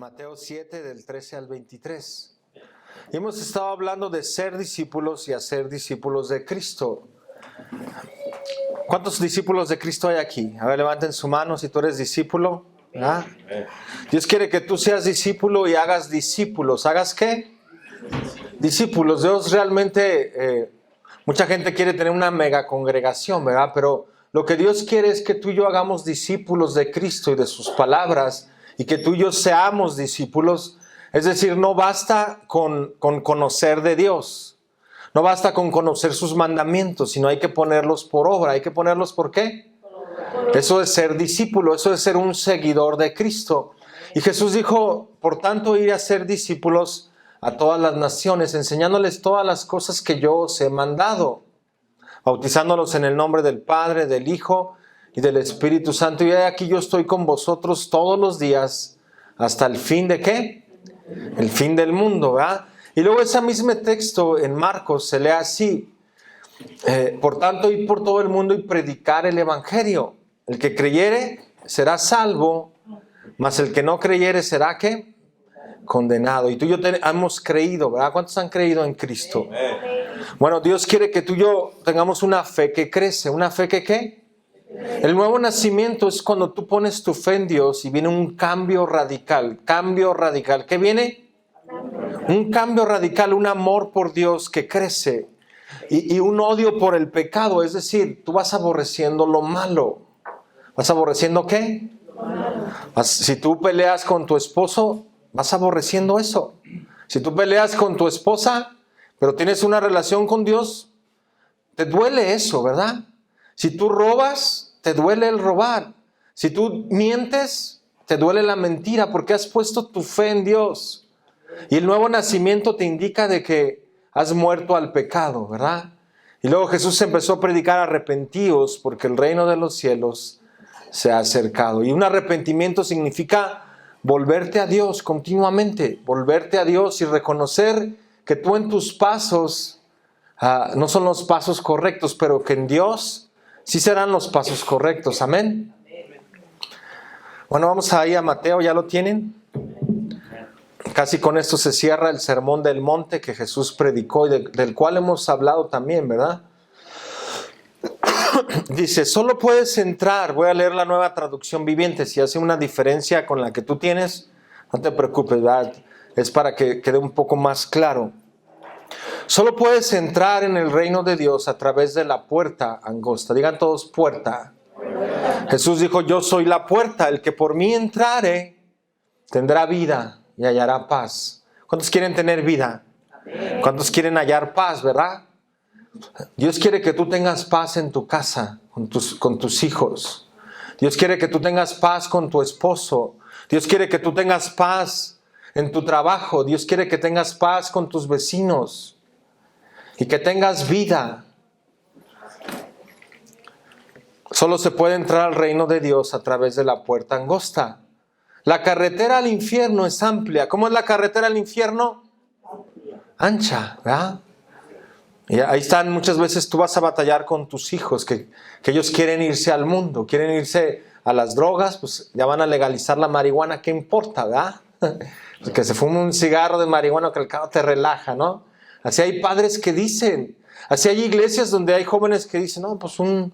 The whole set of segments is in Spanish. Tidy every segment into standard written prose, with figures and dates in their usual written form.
Mateo 7 del 13 al 23. Y hemos estado hablando de ser discípulos y hacer discípulos de Cristo. ¿Cuántos discípulos de Cristo hay aquí? A ver, levanten su mano si tú eres discípulo. ¿Ah? Dios quiere que tú seas discípulo y hagas discípulos. ¿Hagas qué? Discípulos. Dios realmente, mucha gente quiere tener una mega congregación, ¿verdad? Pero lo que Dios quiere es que tú y yo hagamos discípulos de Cristo y de sus palabras, y que tú y yo seamos discípulos. Es decir, no basta con conocer de Dios, no basta con conocer sus mandamientos, sino hay que ponerlos por obra. ¿Hay que ponerlos por qué? Eso es ser discípulo, eso es ser un seguidor de Cristo. Y Jesús dijo, por tanto, ir a ser discípulos a todas las naciones, enseñándoles todas las cosas que yo os he mandado, bautizándolos en el nombre del Padre, del Hijo y del Espíritu Santo. Y aquí yo estoy con vosotros todos los días hasta el fin de ¿qué? El fin del mundo, ¿verdad? Y luego ese mismo texto en Marcos se lee así: por tanto, id por todo el mundo y predicar el Evangelio. El que creyere será salvo, mas el que no creyere será ¿qué? Condenado. Y tú y yo hemos creído, ¿verdad? ¿Cuántos han creído en Cristo? Bueno, Dios quiere que tú y yo tengamos una fe que crece. ¿Una fe que qué? El nuevo nacimiento es cuando tú pones tu fe en Dios y viene un cambio radical. Cambio radical. ¿Qué viene? Un cambio radical, un amor por Dios que crece. Y un odio por el pecado. Es decir, tú vas aborreciendo lo malo. ¿Vas aborreciendo qué? Si tú peleas con tu esposo, vas aborreciendo eso. Si tú peleas con tu esposa, pero tienes una relación con Dios, te duele eso, ¿verdad? Si tú robas, te duele el robar. Si tú mientes, te duele la mentira, porque has puesto tu fe en Dios. Y el nuevo nacimiento te indica de que has muerto al pecado, ¿verdad? Y luego Jesús empezó a predicar: arrepentíos, porque el reino de los cielos se ha acercado. Y un arrepentimiento significa volverte a Dios continuamente, volverte a Dios y reconocer que tú en tus pasos no son los pasos correctos, pero que en Dios sí serán los pasos correctos. Amén. Bueno, vamos ahí a Mateo, ¿ya lo tienen? Casi con esto se cierra el sermón del monte que Jesús predicó y del cual hemos hablado también, ¿verdad? Dice, solo puedes entrar. Voy a leer la Nueva Traducción Viviente. Si hace una diferencia con la que tú tienes, no te preocupes, ¿verdad? Es para que quede un poco más claro. Solo puedes entrar en el reino de Dios a través de la puerta angosta. Digan todos puerta. Jesús dijo, yo soy la puerta. El que por mí entrare tendrá vida y hallará paz. ¿Cuántos quieren tener vida? ¿Cuántos quieren hallar paz, verdad? Dios quiere que tú tengas paz en tu casa, con tus hijos. Dios quiere que tú tengas paz con tu esposo. Dios quiere que tú tengas paz en tu trabajo. Dios quiere que tengas paz con tus vecinos y que tengas vida. Solo se puede entrar al reino de Dios a través de la puerta angosta. La carretera al infierno es amplia. ¿Cómo es la carretera al infierno? Ancha, ¿verdad? Y ahí están, muchas veces tú vas a batallar con tus hijos, que ellos quieren irse al mundo, quieren irse a las drogas, pues ya van a legalizar la marihuana, ¿qué importa, verdad? Que se fume un cigarro de marihuana, que al cabo te relaja, ¿no? Así hay padres que dicen, así hay iglesias donde hay jóvenes que dicen, no, pues un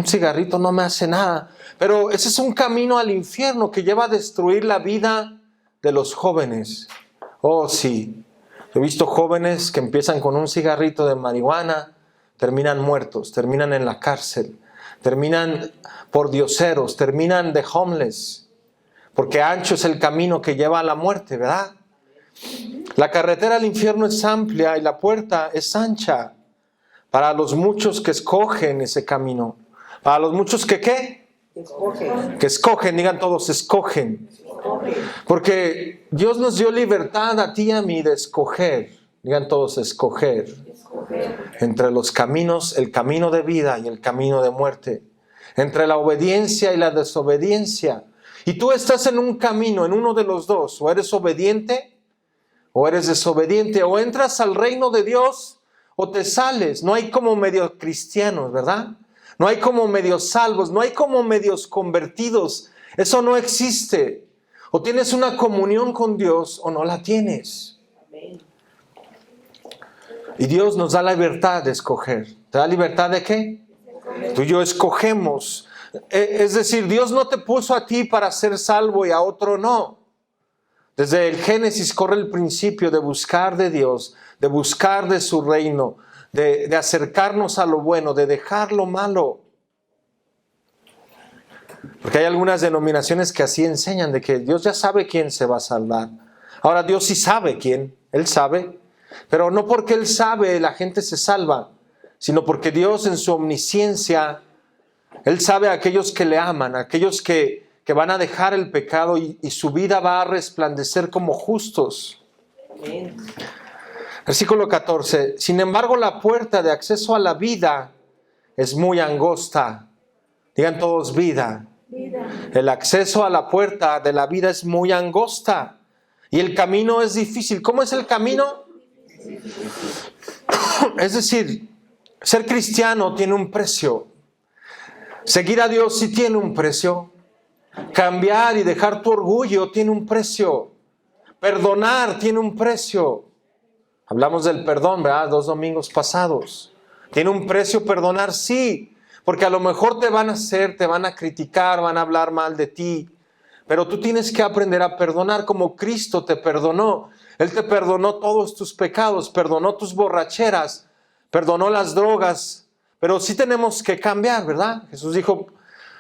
cigarrito no me hace nada. Pero ese es un camino al infierno que lleva a destruir la vida de los jóvenes. Oh, sí. He visto jóvenes que empiezan con un cigarrito de marihuana, terminan muertos, terminan en la cárcel, terminan por dioseros, terminan de homeless, porque ancho es el camino que lleva a la muerte, ¿verdad? La carretera al infierno es amplia y la puerta es ancha para los muchos que escogen ese camino. Para los muchos que ¿qué? Que escogen, digan todos, escogen. Porque Dios nos dio libertad a ti y a mí de escoger. Digan todos, escoger. Entre los caminos, el camino de vida y el camino de muerte. Entre la obediencia y la desobediencia. Y tú estás en un camino, en uno de los dos. O eres obediente o eres desobediente. O entras al reino de Dios o te sales. No hay como medio cristianos, ¿verdad? No hay como medios salvos, no hay como medios convertidos. Eso no existe. O tienes una comunión con Dios o no la tienes. Y Dios nos da la libertad de escoger. ¿Te da libertad de qué? Tú y yo escogemos. Es decir, Dios no te puso a ti para ser salvo y a otro no. Desde el Génesis corre el principio de buscar de Dios, de buscar de su reino, de acercarnos a lo bueno, de dejar lo malo. Porque hay algunas denominaciones que así enseñan, de que Dios ya sabe quién se va a salvar. Ahora Dios sí sabe quién, Él sabe. Pero no porque Él sabe la gente se salva, sino porque Dios en su omnisciencia, Él sabe a aquellos que le aman, a aquellos que van a dejar el pecado y su vida va a resplandecer como justos. Amén. Versículo 14. Sin embargo, la puerta de acceso a la vida es muy angosta. Digan todos vida. El acceso a la puerta de la vida es muy angosta y el camino es difícil. ¿Cómo es el camino? Es decir, ser cristiano tiene un precio. Seguir a Dios sí tiene un precio. Cambiar y dejar tu orgullo tiene un precio. Perdonar tiene un precio. Hablamos del perdón, ¿verdad? 2 domingos pasados. ¿Tiene un precio perdonar? Sí. Porque a lo mejor te van a criticar, van a hablar mal de ti. Pero tú tienes que aprender a perdonar como Cristo te perdonó. Él te perdonó todos tus pecados, perdonó tus borracheras, perdonó las drogas. Pero sí tenemos que cambiar, ¿verdad? Jesús dijo,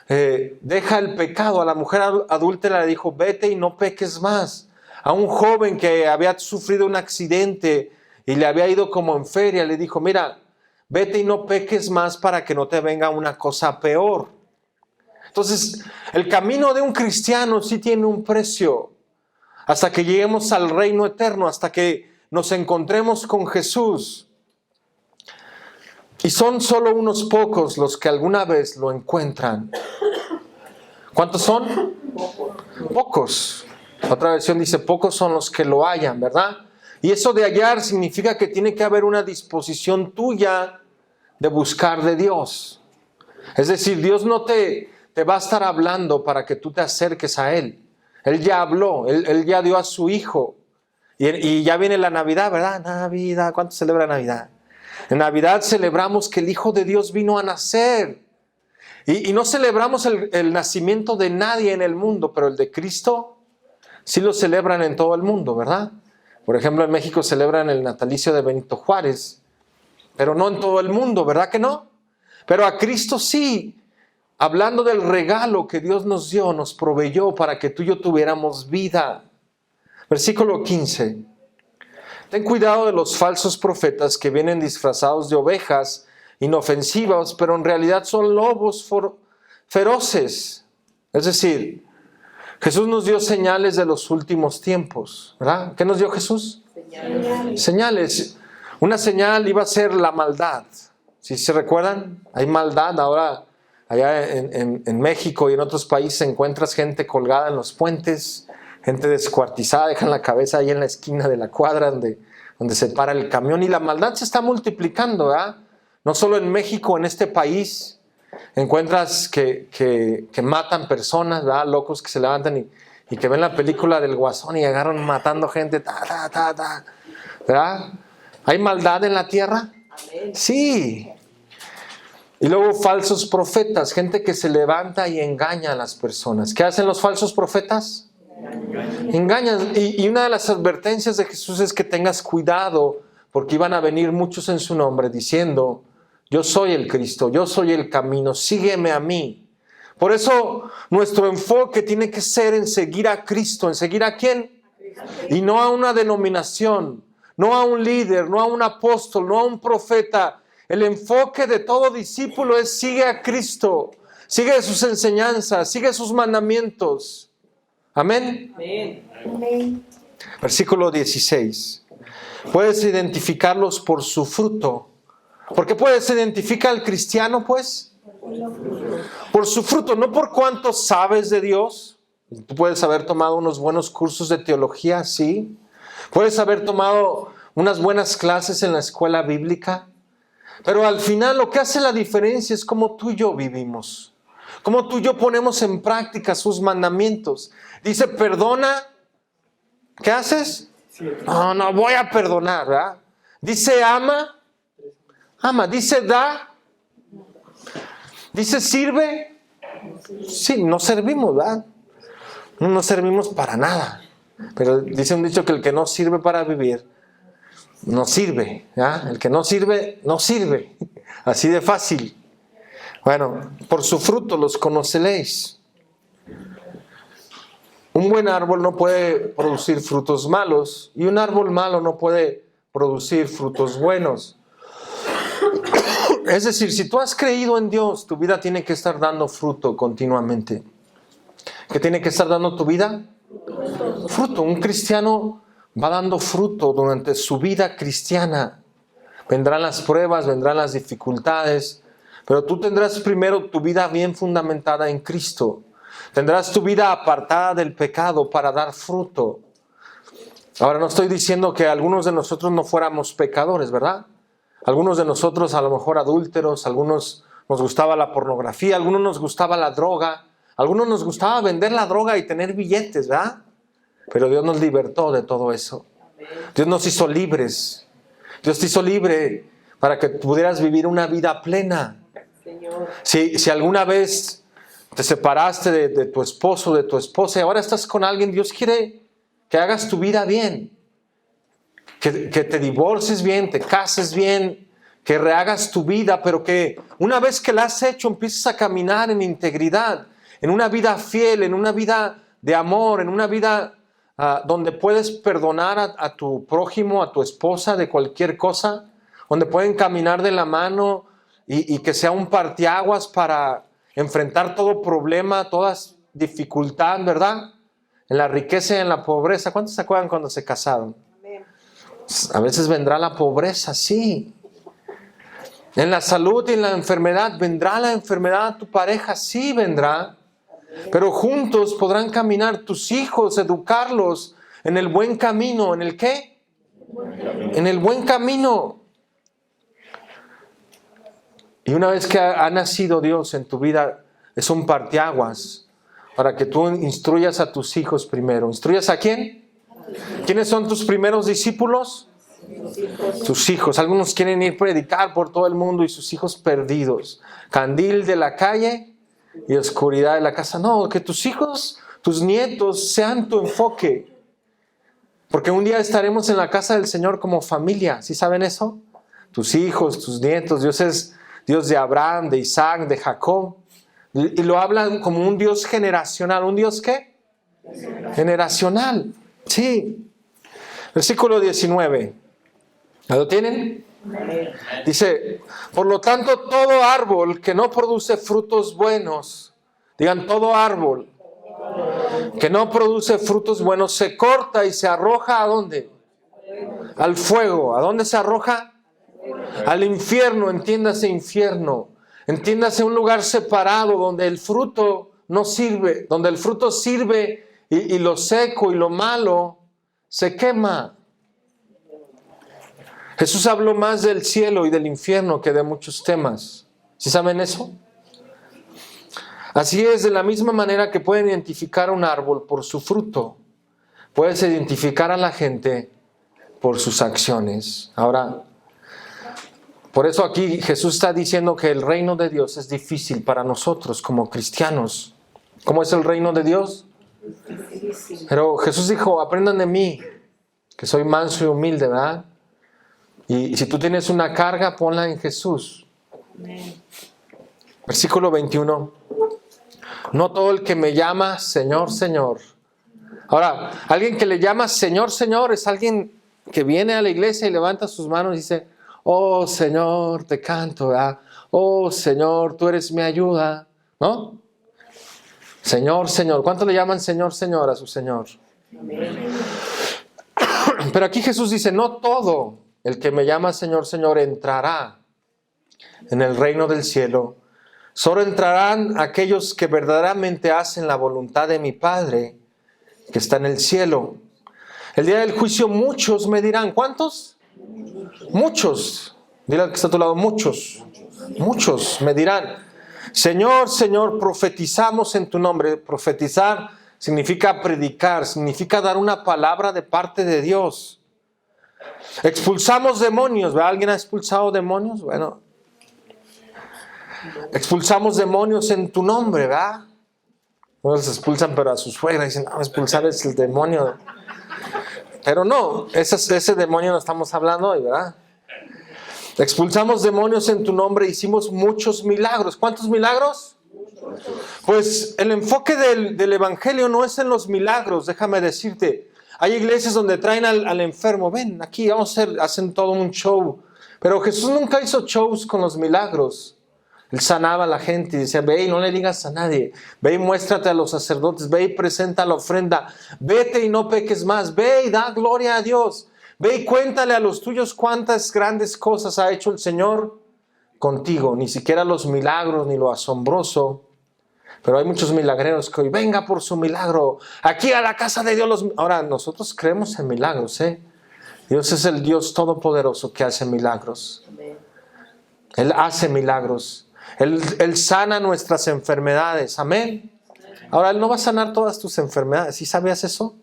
deja el pecado. A la mujer adúltera le dijo, vete y no peques más. A un joven que había sufrido un accidente y le había ido como en feria, le dijo, mira, vete y no peques más para que no te venga una cosa peor. Entonces, el camino de un cristiano sí tiene un precio. Hasta que lleguemos al reino eterno, hasta que nos encontremos con Jesús. Y son solo unos pocos los que alguna vez lo encuentran. ¿Cuántos son? Pocos. Otra versión dice, pocos son los que lo hallan, ¿verdad? Y eso de hallar significa que tiene que haber una disposición tuya de buscar de Dios. Es decir, Dios no te va a estar hablando para que tú te acerques a Él. Él ya habló, Él ya dio a su Hijo. Y ya viene la Navidad, ¿verdad? Navidad, ¿cuánto celebra Navidad? En Navidad celebramos que el Hijo de Dios vino a nacer. Y no celebramos el nacimiento de nadie en el mundo, pero el de Cristo sí lo celebran en todo el mundo, ¿verdad? Por ejemplo, en México celebran el natalicio de Benito Juárez, pero no en todo el mundo, ¿verdad que no? Pero a Cristo sí. Hablando del regalo que Dios nos dio, nos proveyó para que tú y yo tuviéramos vida. Versículo 15. Ten cuidado de los falsos profetas que vienen disfrazados de ovejas inofensivas, pero en realidad son lobos feroces. Es decir, Jesús nos dio señales de los últimos tiempos, ¿verdad? ¿Qué nos dio Jesús? Señales. Una señal iba a ser la maldad. ¿Sí se recuerdan? Hay maldad ahora. Allá en México y en otros países encuentras gente colgada en los puentes, gente descuartizada, dejan la cabeza ahí en la esquina de la cuadra donde se para el camión. Y la maldad se está multiplicando, ¿verdad? No solo en México, en este país encuentras que matan personas, ¿verdad? Locos que se levantan y que ven la película del Guasón y agarran matando gente, ¿verdad? ¿Hay maldad en la tierra? Amén. Sí. Y luego falsos profetas, gente que se levanta y engaña a las personas. ¿Qué hacen los falsos profetas? Engañan. Y una de las advertencias de Jesús es que tengas cuidado, porque iban a venir muchos en su nombre diciendo, yo soy el Cristo, yo soy el camino, sígueme a mí. Por eso nuestro enfoque tiene que ser en seguir a Cristo. ¿En seguir a quién? Y no a una denominación, no a un líder, no a un apóstol, no a un profeta. El enfoque de todo discípulo es sigue a Cristo, sigue sus enseñanzas, sigue sus mandamientos. Amén. Amén. Versículo 16. Puedes identificarlos por su fruto. ¿Por qué puedes identificar al cristiano, pues? Por su fruto, no por cuánto sabes de Dios. Tú puedes haber tomado unos buenos cursos de teología, sí. Puedes haber tomado unas buenas clases en la escuela bíblica. Pero al final lo que hace la diferencia es cómo tú y yo vivimos. ¿Cómo tú y yo ponemos en práctica sus mandamientos? Dice, perdona. ¿Qué haces? No voy a perdonar, ¿verdad? Dice, ama. Dice, da. Dice, sirve. Sí, no servimos, ¿verdad? No servimos para nada. Pero dice un dicho que el que no sirve para vivir, no sirve. ¿Ya? El que no sirve, no sirve. Así de fácil. Bueno, por su fruto los conoceréis. Un buen árbol no puede producir frutos malos y un árbol malo no puede producir frutos buenos. Es decir, si tú has creído en Dios, tu vida tiene que estar dando fruto continuamente. ¿Qué tiene que estar dando tu vida? Fruto. Un cristiano va dando fruto durante su vida cristiana. Vendrán las pruebas, vendrán las dificultades, pero tú tendrás primero tu vida bien fundamentada en Cristo. Tendrás tu vida apartada del pecado para dar fruto. Ahora no estoy diciendo que algunos de nosotros no fuéramos pecadores, ¿verdad? Algunos de nosotros a lo mejor adúlteros, algunos nos gustaba la pornografía, algunos nos gustaba la droga, algunos nos gustaba vender la droga y tener billetes, ¿verdad? Pero Dios nos libertó de todo eso. Dios nos hizo libres. Dios te hizo libre para que pudieras vivir una vida plena. Si alguna vez te separaste de tu esposo, de tu esposa y ahora estás con alguien, Dios quiere que hagas tu vida bien. Que te divorcies bien, te cases bien, que rehagas tu vida, pero que una vez que la has hecho empieces a caminar en integridad, en una vida fiel, en una vida de amor, en una vida donde puedes perdonar a tu prójimo, a tu esposa de cualquier cosa, donde pueden caminar de la mano y que sea un parteaguas para enfrentar todo problema, toda dificultad, ¿verdad? En la riqueza y en la pobreza. ¿Cuántos se acuerdan cuando se casaron? A veces vendrá la pobreza, sí. En la salud y en la enfermedad, ¿vendrá la enfermedad a tu pareja? Sí, vendrá. Pero juntos podrán caminar tus hijos, educarlos en el buen camino. ¿En el qué? En el buen camino. Y una vez que ha nacido Dios en tu vida, es un parteaguas para que tú instruyas a tus hijos primero. ¿Instruyas a quién? ¿Quiénes son tus primeros discípulos? Tus hijos. Algunos quieren ir a predicar por todo el mundo y sus hijos perdidos. Candil de la calle y oscuridad de la casa. No, que tus hijos, tus nietos sean tu enfoque. Porque un día estaremos en la casa del Señor como familia. ¿Sí saben eso? Tus hijos, tus nietos. Dios es Dios de Abraham, de Isaac, de Jacob. Y lo hablan como un Dios generacional. ¿Un Dios qué? Generacional. Sí. Versículo 19. ¿Lo tienen? Dice, por lo tanto, todo árbol que no produce frutos buenos, digan, todo árbol que no produce frutos buenos, se corta y se arroja ¿a dónde? Al fuego. ¿A dónde se arroja? Al infierno, entiéndase infierno. Entiéndase un lugar separado donde el fruto no sirve, donde el fruto sirve y lo seco y lo malo se quema. Jesús habló más del cielo y del infierno que de muchos temas. ¿Sí saben eso? Así es, de la misma manera que pueden identificar un árbol por su fruto, puedes identificar a la gente por sus acciones. Ahora, por eso aquí Jesús está diciendo que el reino de Dios es difícil para nosotros como cristianos. ¿Cómo es el reino de Dios? Pero Jesús dijo, aprendan de mí, que soy manso y humilde, ¿verdad? Y si tú tienes una carga, ponla en Jesús. Versículo 21. No todo el que me llama Señor, Señor. Ahora, alguien que le llama Señor, Señor es alguien que viene a la iglesia y levanta sus manos y dice, oh Señor, te canto, ¿verdad? Oh Señor, tú eres mi ayuda, ¿no? Señor, Señor. ¿Cuánto le llaman Señor, Señor a su Señor? Pero aquí Jesús dice, no todo el que me llama Señor, Señor entrará en el reino del cielo. Solo entrarán aquellos que verdaderamente hacen la voluntad de mi Padre que está en el cielo. El día del juicio muchos me dirán, ¿cuántos? Muchos. Dile al que está a tu lado, muchos. Muchos me dirán, Señor, Señor, profetizamos en tu nombre. Profetizar significa predicar, significa dar una palabra de parte de Dios. Expulsamos demonios, ¿verdad? ¿Alguien ha expulsado demonios? Bueno, expulsamos demonios en tu nombre, ¿verdad? No los expulsan, pero a su suegra dicen, no, expulsar es el demonio. Pero no, ese demonio no estamos hablando hoy, ¿verdad? Expulsamos demonios en tu nombre, hicimos muchos milagros. ¿Cuántos milagros? Pues el enfoque del evangelio no es en los milagros, déjame decirte. Hay iglesias donde traen al enfermo, ven, aquí vamos hacen todo un show. Pero Jesús nunca hizo shows con los milagros. Él sanaba a la gente y decía, ve y no le digas a nadie. Ve y muéstrate a los sacerdotes, ve y presenta la ofrenda. Vete y no peques más, ve y da gloria a Dios. Ve y cuéntale a los tuyos cuántas grandes cosas ha hecho el Señor contigo. Ni siquiera los milagros ni lo asombroso. Pero hay muchos milagreros que hoy, venga por su milagro. Aquí a la casa de Dios. Ahora, nosotros creemos en milagros, ¿eh? Dios es el Dios todopoderoso que hace milagros. Él hace milagros. Él sana nuestras enfermedades. Amén. Ahora, Él no va a sanar todas tus enfermedades. ¿Sí sabías eso?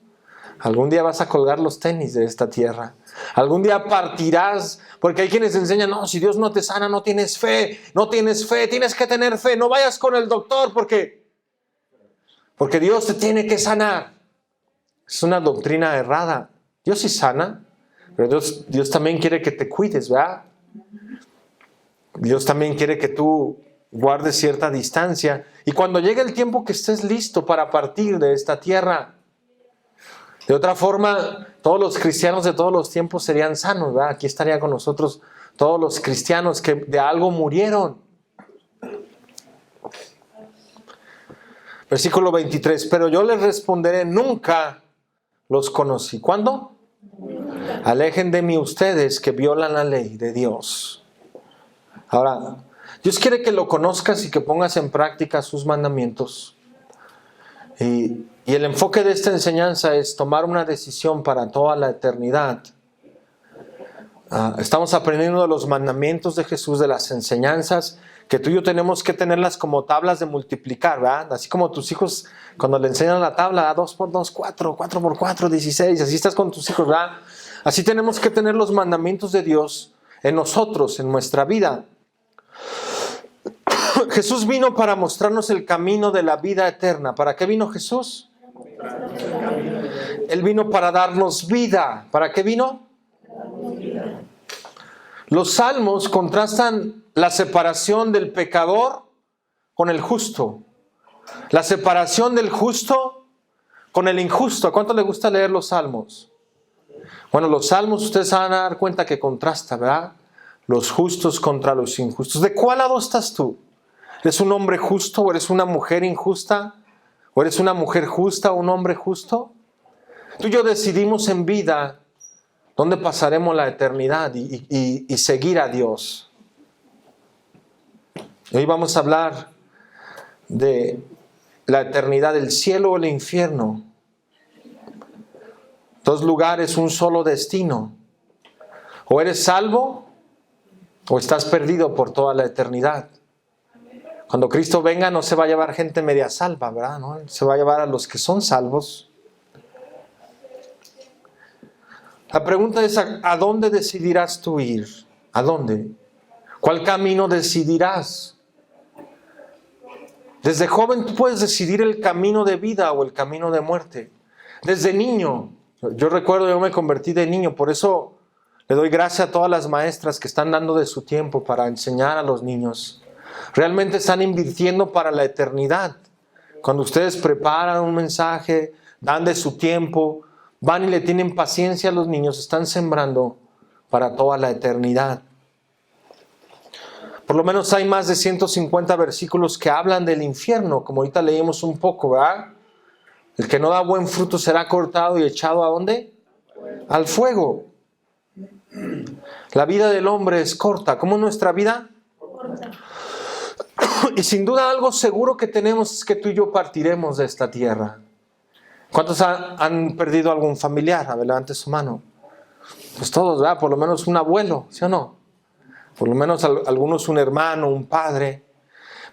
Algún día vas a colgar los tenis de esta tierra. Algún día partirás, porque hay quienes enseñan, no, si Dios no te sana, no tienes fe, tienes que tener fe, no vayas con el doctor porque Dios te tiene que sanar. Es una doctrina errada. Dios sí sana, pero Dios también quiere que te cuides, ¿verdad? Dios también quiere que tú guardes cierta distancia. Y cuando llegue el tiempo que estés listo para partir de esta tierra, de otra forma, todos los cristianos de todos los tiempos serían sanos, ¿verdad? Aquí estaría con nosotros todos los cristianos que de algo murieron. Versículo 23, pero yo les responderé, nunca los conocí. ¿Cuándo? Alejen de mí ustedes que violan la ley de Dios. Ahora, Dios quiere que lo conozcas y que pongas en práctica sus mandamientos. Y el enfoque de esta enseñanza es tomar una decisión para toda la eternidad. Estamos aprendiendo de los mandamientos de Jesús, de las enseñanzas, que tú y yo tenemos que tenerlas como tablas de multiplicar, ¿verdad? Así como tus hijos, cuando le enseñan la tabla, 2 por 2, 4, 4 por 4, 16, así estás con tus hijos, ¿verdad? Así tenemos que tener los mandamientos de Dios en nosotros, en nuestra vida. Jesús vino para mostrarnos el camino de la vida eterna. ¿Para qué vino Jesús? Él vino para darnos vida. ¿Para qué vino? Los salmos contrastan la separación del pecador con el justo. La separación del justo con el injusto. ¿A cuánto le gusta leer los salmos? Bueno, los salmos ustedes se van a dar cuenta que contrasta, ¿verdad? Los justos contra los injustos. ¿De cuál lado estás tú? ¿Eres un hombre justo o eres una mujer injusta? ¿O eres una mujer justa o un hombre justo? Tú y yo decidimos en vida dónde pasaremos la eternidad y seguir a Dios. Hoy vamos a hablar de la eternidad, del cielo o el infierno. 2 lugares, un solo destino. O eres salvo o estás perdido por toda la eternidad. Cuando Cristo venga no se va a llevar gente media salva, ¿verdad? ¿No? Se va a llevar a los que son salvos. La pregunta es, ¿a dónde decidirás tú ir? ¿A dónde? ¿Cuál camino decidirás? Desde joven tú puedes decidir el camino de vida o el camino de muerte. Desde niño, yo recuerdo, yo me convertí de niño, por eso le doy gracias a todas las maestras que están dando de su tiempo para enseñar a los niños. Realmente están invirtiendo para la eternidad. Cuando ustedes preparan un mensaje, dan de su tiempo, van y le tienen paciencia a los niños, están sembrando para toda la eternidad. Por lo menos hay más de 150 versículos que hablan del infierno, como ahorita leímos un poco, ¿verdad? El que no da buen fruto será cortado y echado ¿a dónde? Al fuego. La vida del hombre es corta. ¿Cómo es nuestra vida? Corta. Y sin duda algo seguro que tenemos es que tú y yo partiremos de esta tierra. ¿Cuántos han perdido algún familiar? A ver, levante su mano. Pues todos, ¿verdad? Por lo menos un abuelo, ¿sí o no? Por lo menos algunos un hermano, un padre.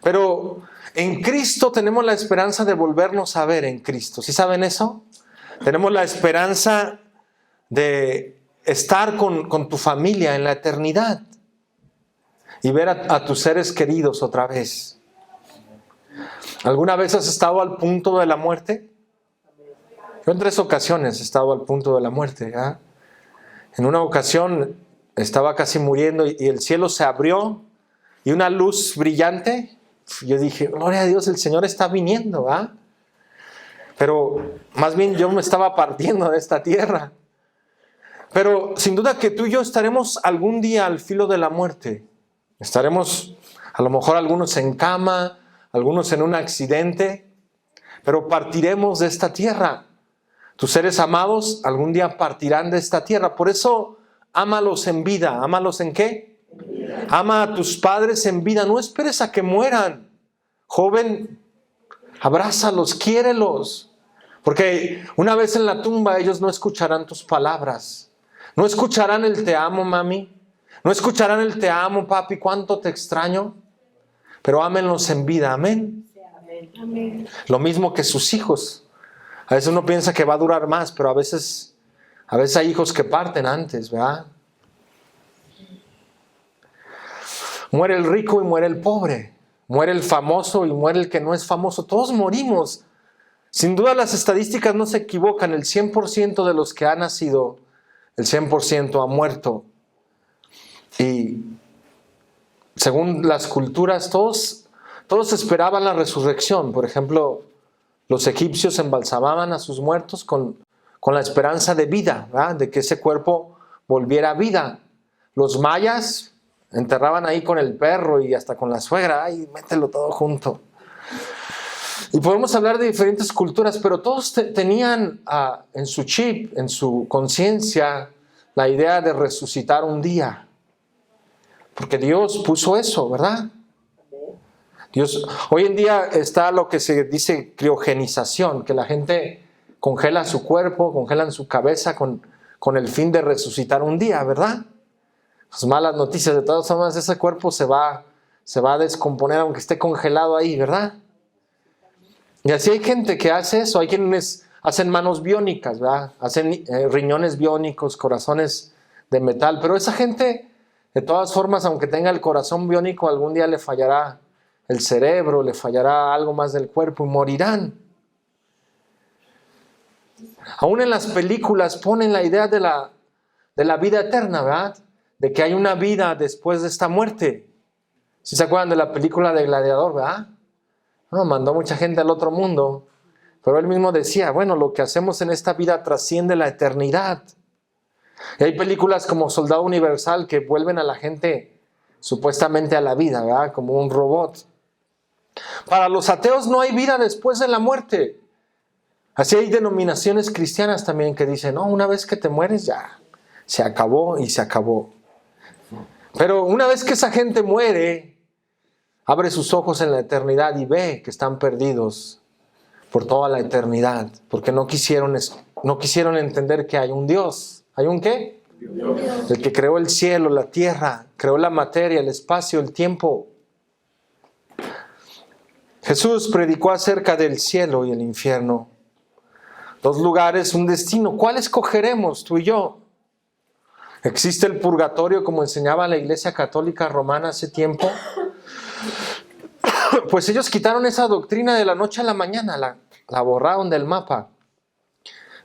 Pero en Cristo tenemos la esperanza de volvernos a ver en Cristo. ¿Sí saben eso? Tenemos la esperanza de estar con tu familia en la eternidad y ver a tus seres queridos otra vez. ¿Alguna vez has estado al punto de la muerte? Yo en 3 ocasiones he estado al punto de la muerte. ¿Ya? En una ocasión estaba casi muriendo y el cielo se abrió y una luz brillante. Yo dije, gloria a Dios, el Señor está viniendo. ¿Va? Pero más bien yo me estaba partiendo de esta tierra. Pero sin duda que tú y yo estaremos algún día al filo de la muerte. Estaremos a lo mejor algunos en cama, algunos en un accidente, pero partiremos de esta tierra. Tus seres amados algún día partirán de esta tierra. Por eso, ámalos en vida. ¿Ámalos en qué? Ama a tus padres en vida. No esperes a que mueran. Joven, abrázalos, quiérelos. Porque una vez en la tumba ellos no escucharán tus palabras. No escucharán el te amo, mami. No escucharán el te amo, papi, cuánto te extraño. Pero ámenlos en vida. Amén. Amén. Lo mismo que sus hijos. A veces uno piensa que va a durar más, pero a veces hay hijos que parten antes, ¿verdad? Muere el rico y muere el pobre. Muere el famoso y muere el que no es famoso. Todos morimos. Sin duda las estadísticas no se equivocan. El 100% de los que han nacido, el 100% ha muerto. Y según las culturas, todos esperaban la resurrección. Por ejemplo, los egipcios embalsamaban a sus muertos con la esperanza de vida, ¿verdad? De que ese cuerpo volviera a vida. Los mayas enterraban ahí con el perro y hasta con la suegra. ¡Ay, mételo todo junto! Y podemos hablar de diferentes culturas, pero todos tenían en su chip, en su conciencia, la idea de resucitar un día. Porque Dios puso eso, ¿verdad? Dios, hoy en día está lo que se dice criogenización, que la gente congela su cuerpo, congelan su cabeza con el fin de resucitar un día, ¿verdad? Pues malas noticias, de todas formas ese cuerpo se va a descomponer aunque esté congelado ahí, ¿verdad? Y así hay gente que hace eso, hay quienes hacen manos biónicas, ¿verdad? Hacen riñones biónicos, corazones de metal, pero esa gente, de todas formas, aunque tenga el corazón biónico, algún día le fallará el cerebro, le fallará algo más del cuerpo y morirán. Aún en las películas ponen la idea de la vida eterna, ¿verdad? De que hay una vida después de esta muerte. ¿Sí se acuerdan de la película de Gladiador, verdad? No, mandó mucha gente al otro mundo, pero él mismo decía, bueno, lo que hacemos en esta vida trasciende la eternidad. Y hay películas como Soldado Universal que vuelven a la gente supuestamente a la vida, ¿verdad? Como un robot. Para los ateos no hay vida después de la muerte. Así hay denominaciones cristianas también que dicen, no, una vez que te mueres ya, se acabó y se acabó. Pero una vez que esa gente muere, abre sus ojos en la eternidad y ve que están perdidos por toda la eternidad, porque no quisieron entender que hay un Dios. ¿Hay un qué? Dios. El que creó el cielo, la tierra, creó la materia, el espacio, el tiempo. Jesús predicó acerca del cielo y el infierno. 2 lugares, un destino. ¿Cuál escogeremos tú y yo? ¿Existe el purgatorio como enseñaba la Iglesia Católica Romana hace tiempo? Pues ellos quitaron esa doctrina de la noche a la mañana, la borraron del mapa.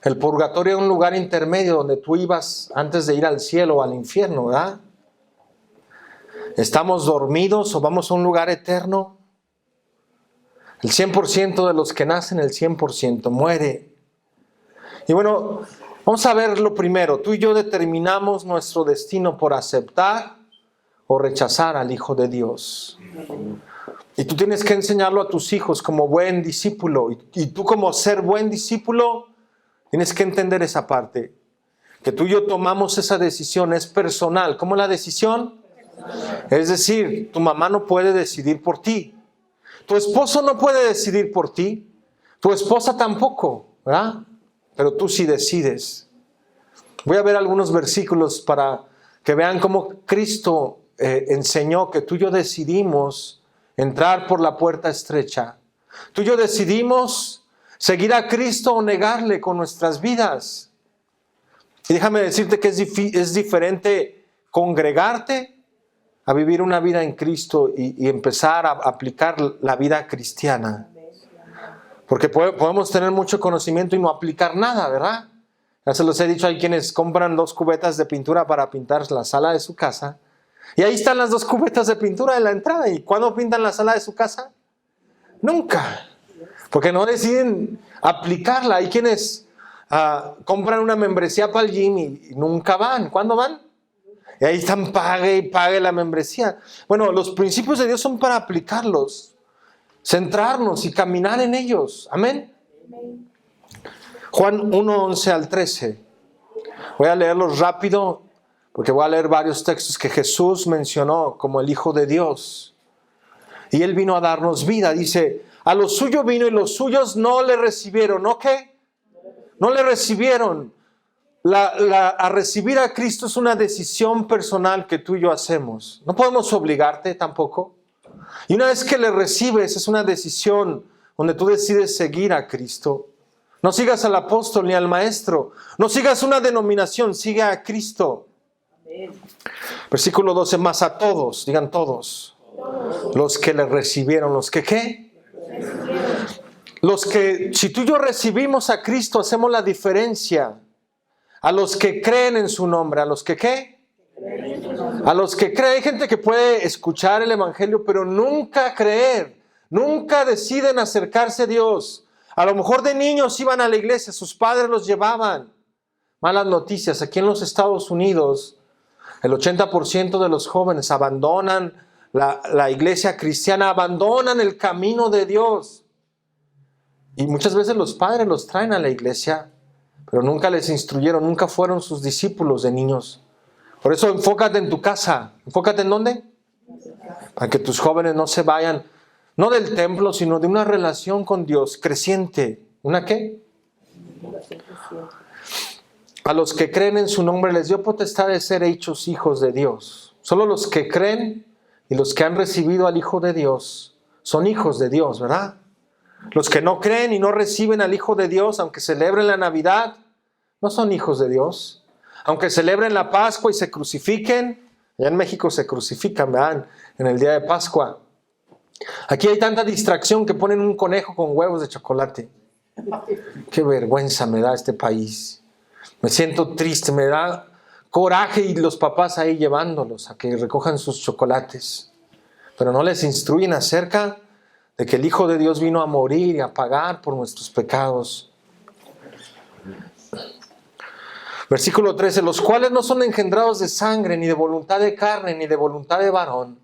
El purgatorio era un lugar intermedio donde tú ibas antes de ir al cielo o al infierno, ¿verdad? ¿Estamos dormidos o vamos a un lugar eterno? El 100% de los que nacen, el 100% muere. Y bueno, vamos a ver lo primero. Tú y yo determinamos nuestro destino por aceptar o rechazar al Hijo de Dios. Y tú tienes que enseñarlo a tus hijos como buen discípulo. Y tú como ser buen discípulo, tienes que entender esa parte. Que tú y yo tomamos esa decisión, es personal. ¿Cómo la decisión? Es decir, tu mamá no puede decidir por ti. Tu esposo no puede decidir por ti. Tu esposa tampoco, ¿verdad? Pero tú sí decides. Voy a ver algunos versículos para que vean cómo Cristo enseñó que tú y yo decidimos entrar por la puerta estrecha. Tú y yo decidimos seguir a Cristo o negarle con nuestras vidas. Y déjame decirte que es diferente congregarte a vivir una vida en Cristo y empezar a aplicar la vida cristiana. Porque podemos tener mucho conocimiento y no aplicar nada, ¿verdad? Ya se los he dicho, hay quienes compran 2 cubetas de pintura para pintar la sala de su casa. Y ahí están las 2 cubetas de pintura en la entrada. ¿Y cuándo pintan la sala de su casa? Nunca. Porque no deciden aplicarla. Hay quienes compran una membresía para el gym y nunca van. ¿Cuándo van? Y ahí están, pague y pague la membresía. Bueno, los principios de Dios son para aplicarlos, centrarnos y caminar en ellos. Amén. Juan 1, 11 al 13. Voy a leerlos rápido porque voy a leer varios textos que Jesús mencionó como el Hijo de Dios. Y Él vino a darnos vida. Dice, a lo suyo vino y los suyos no le recibieron. ¿No qué? No le recibieron. A recibir a Cristo es una decisión personal que tú y yo hacemos. No podemos obligarte tampoco. Y una vez que le recibes, es una decisión donde tú decides seguir a Cristo. No sigas al apóstol ni al maestro. No sigas una denominación, sigue a Cristo. Versículo 12, más a todos, digan todos. Los que le recibieron, los que ¿qué? Los que, si tú y yo recibimos a Cristo, hacemos la diferencia. A los que creen en su nombre, a los que ¿qué? A los que creen. Hay gente que puede escuchar el evangelio, pero nunca creer. Nunca deciden acercarse a Dios. A lo mejor de niños iban a la iglesia, sus padres los llevaban. Malas noticias, aquí en los Estados Unidos, el 80% de los jóvenes abandonan la iglesia cristiana, abandonan el camino de Dios. Y muchas veces los padres los traen a la iglesia, pero nunca les instruyeron, nunca fueron sus discípulos de niños. Por eso enfócate en tu casa. ¿Enfócate en dónde? Para que tus jóvenes no se vayan, no del templo, sino de una relación con Dios creciente. ¿Una qué? A los que creen en su nombre les dio potestad de ser hechos hijos de Dios. Solo los que creen y los que han recibido al Hijo de Dios son hijos de Dios, ¿verdad? Los que no creen y no reciben al Hijo de Dios, aunque celebren la Navidad, no son hijos de Dios. Aunque celebren la Pascua y se crucifiquen, allá en México se crucifican, ¿verdad? En el día de Pascua. Aquí hay tanta distracción que ponen un conejo con huevos de chocolate. Qué vergüenza me da este país. Me siento triste, me da coraje y los papás ahí llevándolos a que recojan sus chocolates. Pero no les instruyen acerca de que el Hijo de Dios vino a morir y a pagar por nuestros pecados. Versículo 13, los cuales no son engendrados de sangre, ni de voluntad de carne, ni de voluntad de varón,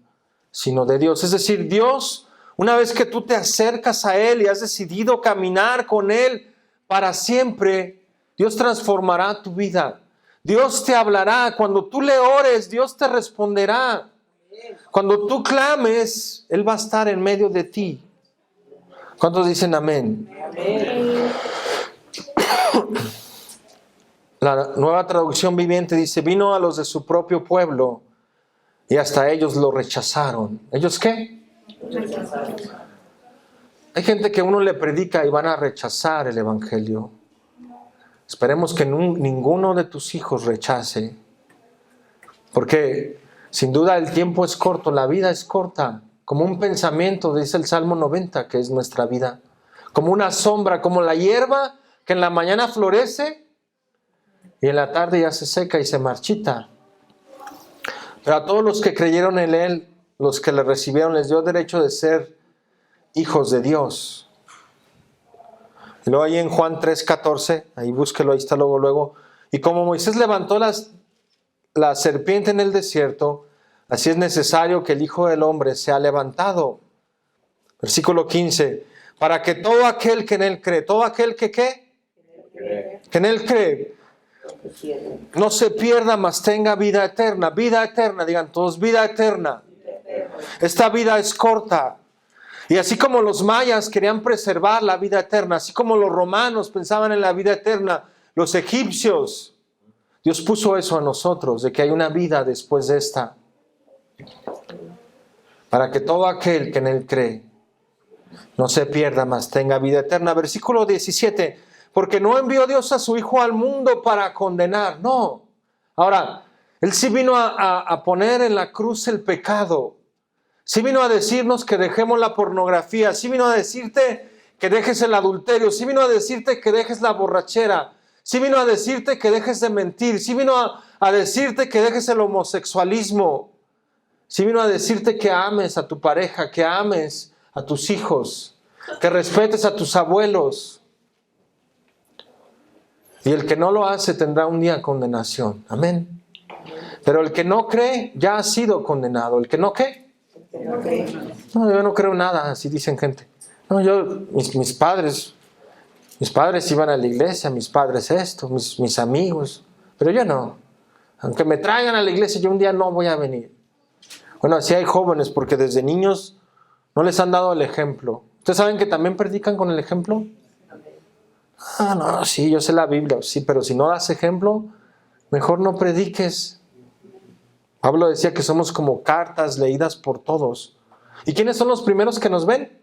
sino de Dios. Es decir, Dios, una vez que tú te acercas a Él y has decidido caminar con Él para siempre, Dios transformará tu vida. Dios te hablará. Cuando tú le ores, Dios te responderá. Cuando tú clames, Él va a estar en medio de ti. ¿Cuántos dicen amén? Amén. La Nueva Traducción Viviente dice, vino a los de su propio pueblo y hasta ellos lo rechazaron. ¿Ellos qué? Rechazaron. Hay gente que uno le predica y van a rechazar el evangelio. Esperemos que ninguno de tus hijos rechace. Porque sin duda el tiempo es corto, la vida es corta. Como un pensamiento, dice el Salmo 90, que es nuestra vida. Como una sombra, como la hierba que en la mañana florece y en la tarde ya se seca y se marchita. Pero a todos los que creyeron en Él, los que le recibieron, les dio derecho de ser hijos de Dios. Y luego ahí en Juan 3:14, ahí búsquelo, ahí está luego. Y como Moisés levantó la serpiente en el desierto, así es necesario que el Hijo del Hombre sea levantado. Versículo 15, para que todo aquel que en Él cree, todo aquel que ¿qué? Que en Él cree, no se pierda, mas tenga vida eterna. Vida eterna, digan todos, vida eterna. Esta vida es corta. Y así como los mayas querían preservar la vida eterna, así como los romanos pensaban en la vida eterna, los egipcios, Dios puso eso a nosotros, de que hay una vida después de esta. para que todo aquel que en él cree no se pierda, mas tenga vida eterna. Versículo 17, porque no envió Dios a su Hijo al mundo para condenar, no. Ahora, Él sí vino a poner en la cruz el pecado. Sí vino a decirnos que dejemos la pornografía. Sí vino a decirte que dejes el adulterio. Sí vino a decirte que dejes la borrachera. Sí vino a decirte que dejes de mentir. Sí vino a decirte que dejes el homosexualismo. Sí vino a decirte que ames a tu pareja, que ames a tus hijos, que respetes a tus abuelos. Y el que no lo hace tendrá un día condenación. Amén. Pero el que no cree ya ha sido condenado. ¿El que no cree? No, yo no creo nada, así dicen gente. No, mis padres iban a la iglesia, mis padres esto, mis amigos, pero yo no. Aunque me traigan a la iglesia, yo un día no voy a venir. Bueno, así hay jóvenes, porque desde niños no les han dado el ejemplo. ¿Ustedes saben que también predican con el ejemplo? Ah, no, sí, yo sé la Biblia, sí, pero si no das ejemplo, mejor no prediques. Pablo decía que somos como cartas leídas por todos. ¿Y quiénes son los primeros que nos ven?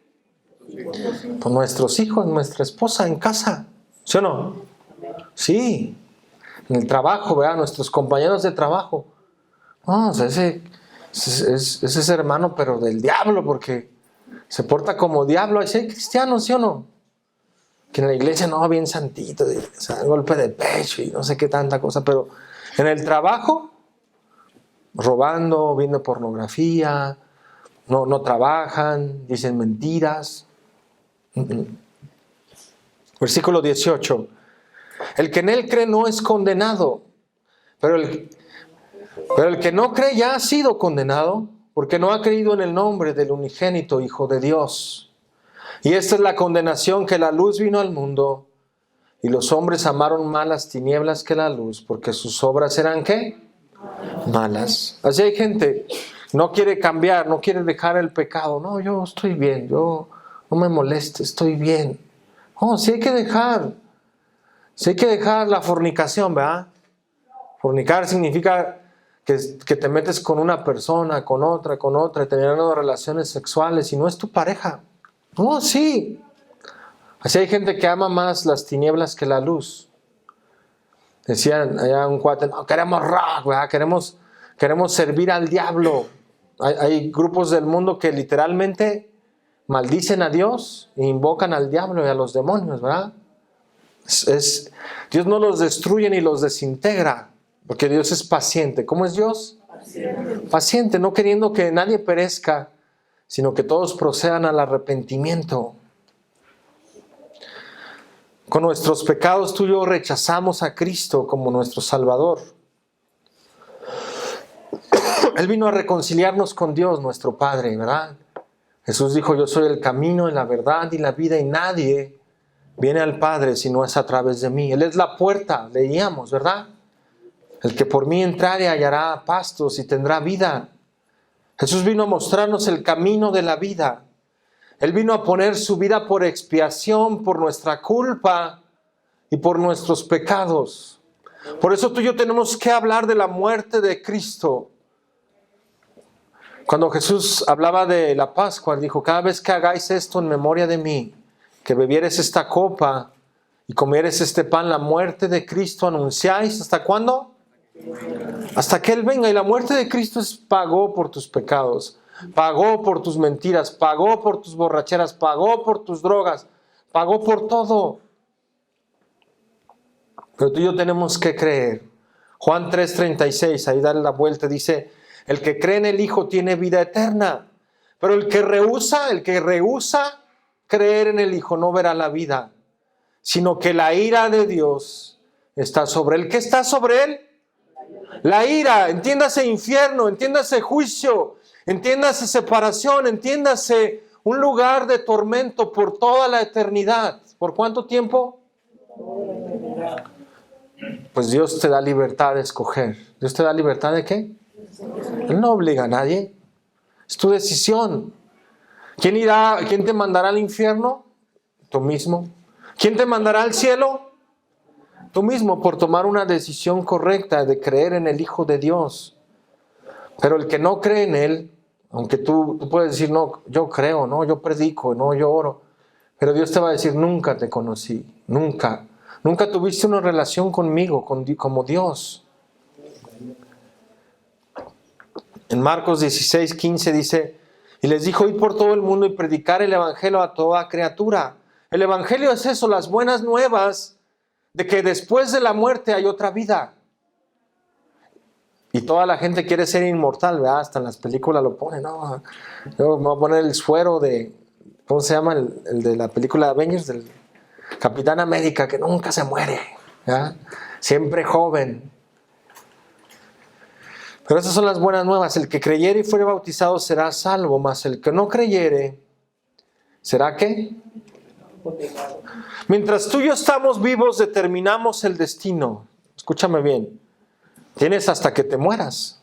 Pues nuestros hijos, nuestra esposa en casa. ¿Sí o no? Sí. En el trabajo, ¿verdad? Nuestros compañeros de trabajo. No, o sea, ese es hermano, pero del diablo, porque se porta como diablo. Ese es cristiano, ¿sí o no? Que en la iglesia no, bien santito, o sea, golpe de pecho y no sé qué tanta cosa, pero en el trabajo, robando, viendo pornografía, no trabajan, dicen mentiras. Versículo 18. El que en él cree no es condenado, pero el que no cree ya ha sido condenado, porque no ha creído en el nombre del unigénito Hijo de Dios. Y esta es la condenación, que la luz vino al mundo, y los hombres amaron más las tinieblas que la luz, porque sus obras eran ¿qué? Malas. Así hay gente, no quiere cambiar, no quiere dejar el pecado. No, yo estoy bien, yo no me moleste, estoy bien. Oh, sí hay que dejar la fornicación, ¿verdad? Fornicar significa que te metes con una persona, con otra, teniendo relaciones sexuales, y no es tu pareja. No, sí. Así hay gente que ama más las tinieblas que la luz. Decían allá un cuate, no, queremos rock, ¿verdad? Queremos servir al diablo. Hay grupos del mundo que literalmente maldicen a Dios e invocan al diablo y a los demonios, ¿verdad? Dios no los destruye ni los desintegra, porque Dios es paciente. ¿Cómo es Dios? Paciente, no queriendo que nadie perezca, sino que todos procedan al arrepentimiento. Con nuestros pecados tú y yo rechazamos a Cristo como nuestro Salvador. Él vino a reconciliarnos con Dios, nuestro Padre, ¿verdad? Jesús dijo, yo soy el camino, la verdad y la vida, y nadie viene al Padre si no es a través de mí. Él es la puerta, leíamos, ¿verdad? El que por mí entrare hallará pastos y tendrá vida. Jesús vino a mostrarnos el camino de la vida. Él vino a poner su vida por expiación, por nuestra culpa y por nuestros pecados. Por eso tú y yo tenemos que hablar de la muerte de Cristo. Cuando Jesús hablaba de la Pascua, Él dijo, cada vez que hagáis esto en memoria de mí, que bebieres esta copa y comieres este pan, la muerte de Cristo anunciáis. ¿Hasta cuándo? Hasta que Él venga. Y la muerte de Cristo pagó por tus pecados, pagó por tus mentiras, pagó por tus borracheras, pagó por tus drogas, pagó por todo. Pero tú y yo tenemos que creer. Juan 3:36, ahí dale la vuelta, dice, el que cree en el Hijo tiene vida eterna, pero el que rehúsa creer en el Hijo no verá la vida, sino que la ira de Dios está sobre él. ¿Qué está sobre él? La ira, entiéndase infierno, entiéndase juicio, entiéndase separación, entiéndase un lugar de tormento por toda la eternidad. ¿Por cuánto tiempo? Pues Dios te da libertad de escoger. ¿Dios te da libertad de qué? Él no obliga a nadie. Es tu decisión. ¿Quién te mandará al infierno? Tú mismo. ¿Quién te mandará al cielo? Tú mismo, por tomar una decisión correcta de creer en el Hijo de Dios. Pero el que no cree en Él, Aunque tú puedes decir, no, yo creo, no, yo predico, no, yo oro. Pero Dios te va a decir, nunca te conocí, nunca. Nunca tuviste una relación conmigo, como Dios. En Marcos 16:15 dice, y les dijo, id por todo el mundo y predicar el evangelio a toda criatura. El evangelio es eso, las buenas nuevas de que después de la muerte hay otra vida. Y toda la gente quiere ser inmortal, ¿verdad? Hasta en las películas lo ponen, ¿no? Yo me voy a poner el suero de, ¿cómo se llama? El de la película de Avengers, del Capitán América, que nunca se muere, ¿verdad? Siempre joven. Pero esas son las buenas nuevas. El que creyere y fuere bautizado será salvo, mas el que no creyere, ¿será qué? Mientras tú y yo estamos vivos, determinamos el destino. Escúchame bien. Tienes hasta que te mueras.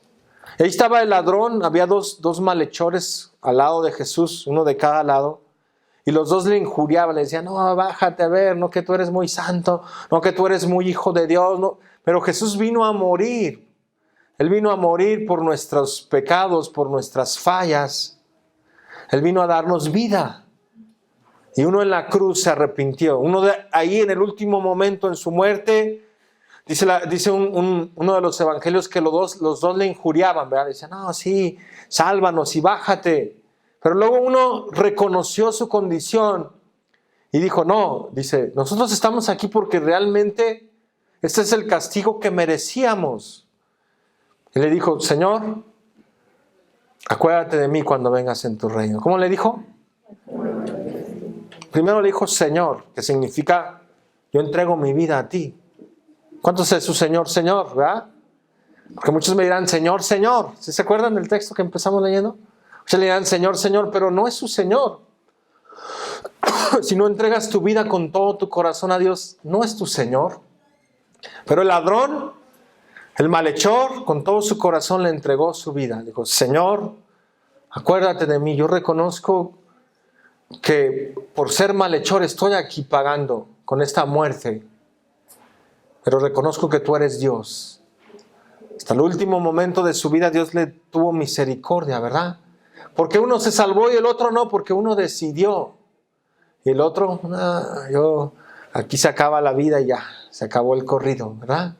Ahí estaba el ladrón, había dos malhechores al lado de Jesús, uno de cada lado, y los dos le injuriaban, le decían, no, bájate a ver, no que tú eres muy santo, no que tú eres muy hijo de Dios, no. Pero Jesús vino a morir. Él vino a morir por nuestros pecados, por nuestras fallas. Él vino a darnos vida. Y uno en la cruz se arrepintió. Uno de ahí en el último momento en su muerte, dice uno de los evangelios que los dos le injuriaban, ¿verdad? Decían, no, sí, sálvanos y bájate. Pero luego uno reconoció su condición y dijo, no, dice, nosotros estamos aquí porque realmente este es el castigo que merecíamos. Y le dijo, Señor, acuérdate de mí cuando vengas en tu reino. ¿Cómo le dijo? Primero le dijo Señor, que significa yo entrego mi vida a ti. ¿Cuántos es su Señor, Señor? ¿Verdad? Porque muchos me dirán Señor, Señor. ¿Sí se acuerdan del texto que empezamos leyendo? Muchos le dirán Señor, Señor, pero no es su Señor. Si no entregas tu vida con todo tu corazón a Dios, no es tu Señor. Pero el ladrón, el malhechor, con todo su corazón le entregó su vida. Dijo, Señor, acuérdate de mí. Yo reconozco que por ser malhechor estoy aquí pagando con esta muerte. Pero reconozco que tú eres Dios. Hasta el último momento de su vida Dios le tuvo misericordia, ¿verdad? Porque uno se salvó y el otro no, porque uno decidió. Y el otro, aquí se acaba la vida y ya, se acabó el corrido, ¿verdad?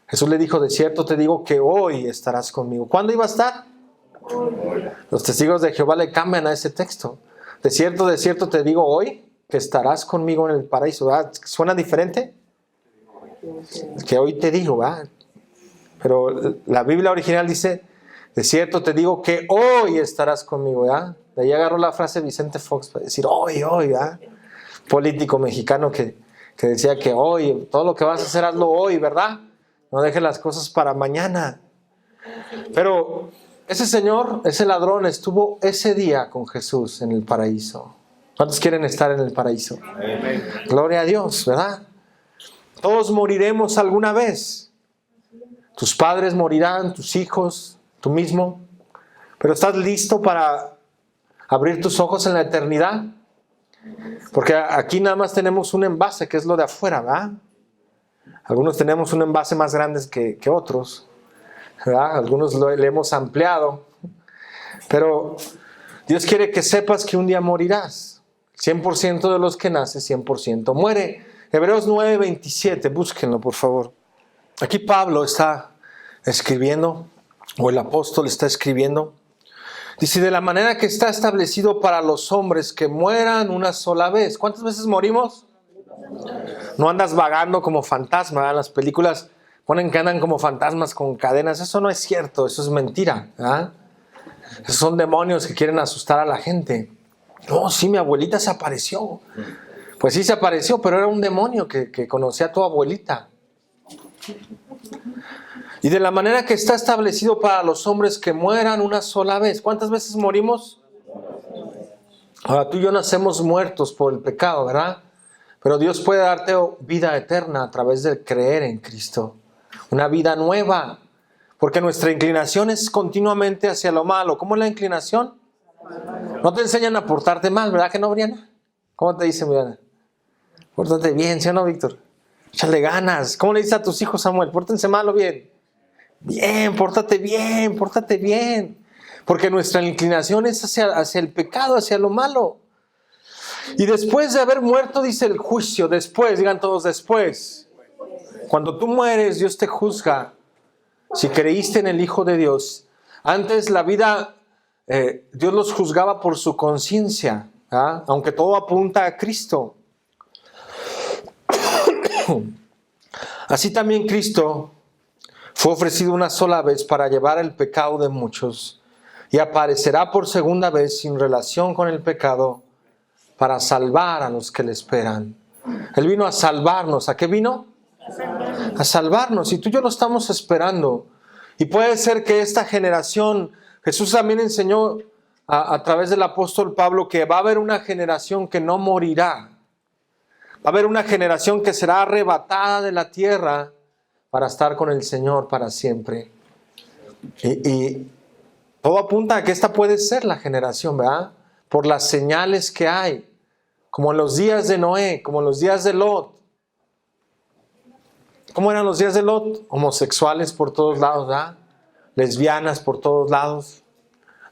Jesús le dijo, de cierto te digo que hoy estarás conmigo. ¿Cuándo iba a estar? Hoy. Los testigos de Jehová le cambian a ese texto. De cierto te digo hoy que estarás conmigo en el paraíso, ¿verdad? ¿Suena diferente? Que hoy te digo, ¿verdad? Pero la Biblia original dice, de cierto te digo que hoy estarás conmigo, ¿verdad? De ahí agarró la frase Vicente Fox para decir hoy, ¿verdad? Político mexicano que decía que hoy, todo lo que vas a hacer hazlo hoy, ¿verdad? No dejes las cosas para mañana. Pero ese señor, ese ladrón estuvo ese día con Jesús en el paraíso. ¿Cuántos quieren estar en el paraíso? Amén. Gloria a Dios, ¿verdad? Todos moriremos alguna vez. Tus padres morirán, tus hijos, tú mismo. Pero ¿estás listo para abrir tus ojos en la eternidad? Porque aquí nada más tenemos un envase, que es lo de afuera, ¿verdad? Algunos tenemos un envase más grande que otros, ¿verdad? Algunos le hemos ampliado. Pero Dios quiere que sepas que un día morirás. 100% de los que nacen, 100% muere. Hebreos 9:27, búsquenlo por favor. Aquí Pablo está escribiendo, o el apóstol está escribiendo. Dice, de la manera que está establecido para los hombres que mueran una sola vez. ¿Cuántas veces morimos? No andas vagando como fantasma, ¿verdad? Las películas ponen que andan como fantasmas con cadenas. Eso no es cierto, eso es mentira, ¿verdad? Esos son demonios que quieren asustar a la gente. No, sí, mi abuelita se apareció. Pues sí se apareció, pero era un demonio que conocía a tu abuelita. Y de la manera que está establecido para los hombres que mueran una sola vez. ¿Cuántas veces morimos? Ahora tú y yo nacemos muertos por el pecado, ¿verdad? Pero Dios puede darte vida eterna a través de creer en Cristo. Una vida nueva. Porque nuestra inclinación es continuamente hacia lo malo. ¿Cómo es la inclinación? No te enseñan a portarte mal, ¿verdad que no, Briana? ¿Cómo te dice, Briana? Pórtate bien, ¿sí o no, Víctor? Échale ganas. ¿Cómo le dices a tus hijos, Samuel? Pórtense mal o bien. Bien, pórtate bien, pórtate bien. Porque nuestra inclinación es hacia el pecado, hacia lo malo. Y después de haber muerto, dice el juicio, después, digan todos después. Cuando tú mueres, Dios te juzga. Si creíste en el Hijo de Dios. Antes la vida, Dios los juzgaba por su conciencia, ¿ah? Aunque todo apunta a Cristo. Así también Cristo fue ofrecido una sola vez para llevar el pecado de muchos y aparecerá por segunda vez sin relación con el pecado para salvar a los que le esperan. Él vino a salvarnos. ¿A qué vino? A salvarnos. Y tú y yo lo estamos esperando. Y puede ser que esta generación, Jesús también enseñó a través del apóstol Pablo que va a haber una generación que no morirá. Va a haber una generación que será arrebatada de la tierra para estar con el Señor para siempre. Y todo apunta a que esta puede ser la generación, ¿verdad? Por las señales que hay, como en los días de Noé, como en los días de Lot. ¿Cómo eran los días de Lot? Homosexuales por todos lados, ¿verdad? Lesbianas por todos lados,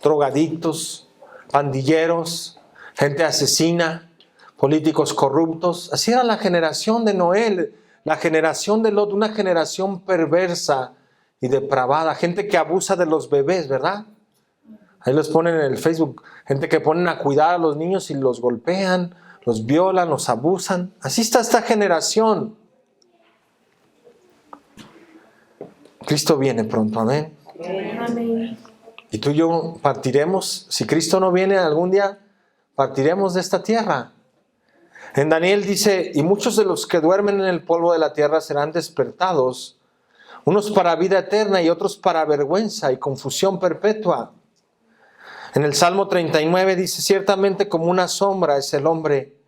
drogadictos, pandilleros, gente asesina, políticos corruptos. Así era la generación de Noé, la generación de Lot, una generación perversa y depravada, gente que abusa de los bebés, ¿verdad? Ahí los ponen en el Facebook, gente que ponen a cuidar a los niños y los golpean, los violan, los abusan. Así está esta generación. Cristo viene pronto, amén. Amén. Y tú y yo partiremos, si Cristo no viene algún día, partiremos de esta tierra. En Daniel dice, y muchos de los que duermen en el polvo de la tierra serán despertados, unos para vida eterna y otros para vergüenza y confusión perpetua. En el Salmo 39 dice, ciertamente como una sombra es el hombre,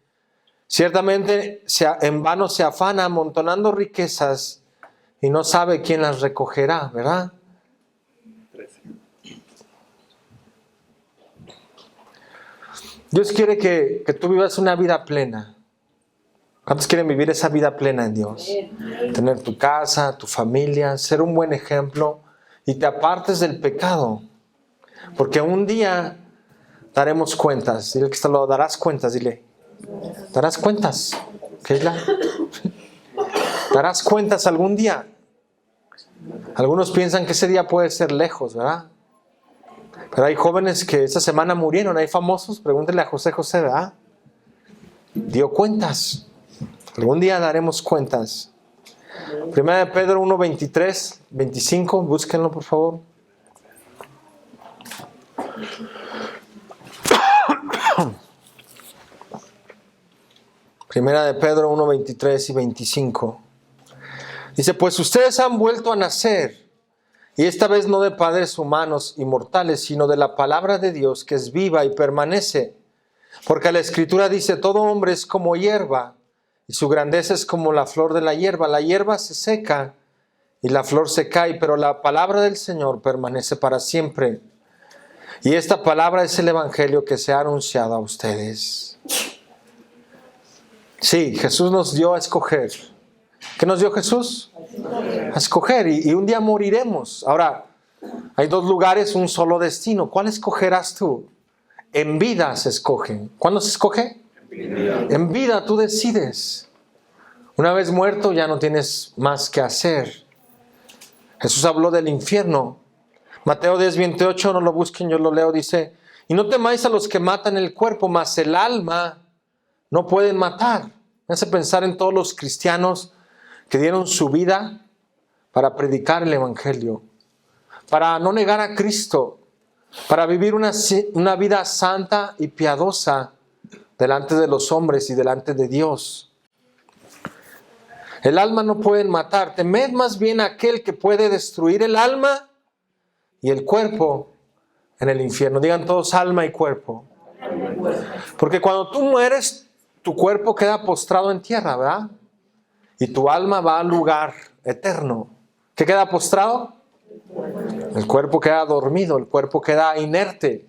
ciertamente en vano se afana amontonando riquezas y no sabe quién las recogerá, ¿verdad? Dios quiere que tú vivas una vida plena. ¿Cuántos quieren vivir esa vida plena en Dios? Tener tu casa, tu familia, ser un buen ejemplo y te apartes del pecado. Porque un día daremos cuentas. Dile que te lo darás cuentas, dile. Darás cuentas. ¿Qué es la? Darás cuentas algún día. Algunos piensan que ese día puede ser lejos, ¿verdad? Pero hay jóvenes que esta semana murieron, hay famosos, pregúntenle a José José, ¿verdad? Dio cuentas. Algún día daremos cuentas. Primera de Pedro 1, 23, 25, búsquenlo por favor. Primera de Pedro 1, 23 y 25. Dice, pues ustedes han vuelto a nacer, y esta vez no de padres humanos y mortales, sino de la palabra de Dios que es viva y permanece. Porque la Escritura dice, todo hombre es como hierba, y su grandeza es como la flor de la hierba. La hierba se seca y la flor se cae, pero la palabra del Señor permanece para siempre. Y esta palabra es el evangelio que se ha anunciado a ustedes. Sí, Jesús nos dio a escoger. ¿Qué nos dio Jesús? A escoger. Y un día moriremos. Ahora, hay dos lugares, un solo destino. ¿Cuál escogerás tú? En vida se escoge. ¿Cuándo se escoge? En vida tú decides. Una vez muerto ya no tienes más que hacer. Jesús habló del infierno. Mateo 10, 28, no lo busquen, yo lo leo, dice, y no temáis a los que matan el cuerpo, mas el alma no pueden matar. Me hace pensar en todos los cristianos que dieron su vida para predicar el evangelio, para no negar a Cristo, para vivir una vida santa y piadosa delante de los hombres y delante de Dios. El alma no pueden matar. Temed más bien a aquel que puede destruir el alma y el cuerpo en el infierno. Digan todos alma y cuerpo. Porque cuando tú mueres, tu cuerpo queda postrado en tierra, ¿verdad? Y tu alma va al lugar eterno. ¿Qué queda postrado? El cuerpo queda dormido, el cuerpo queda inerte.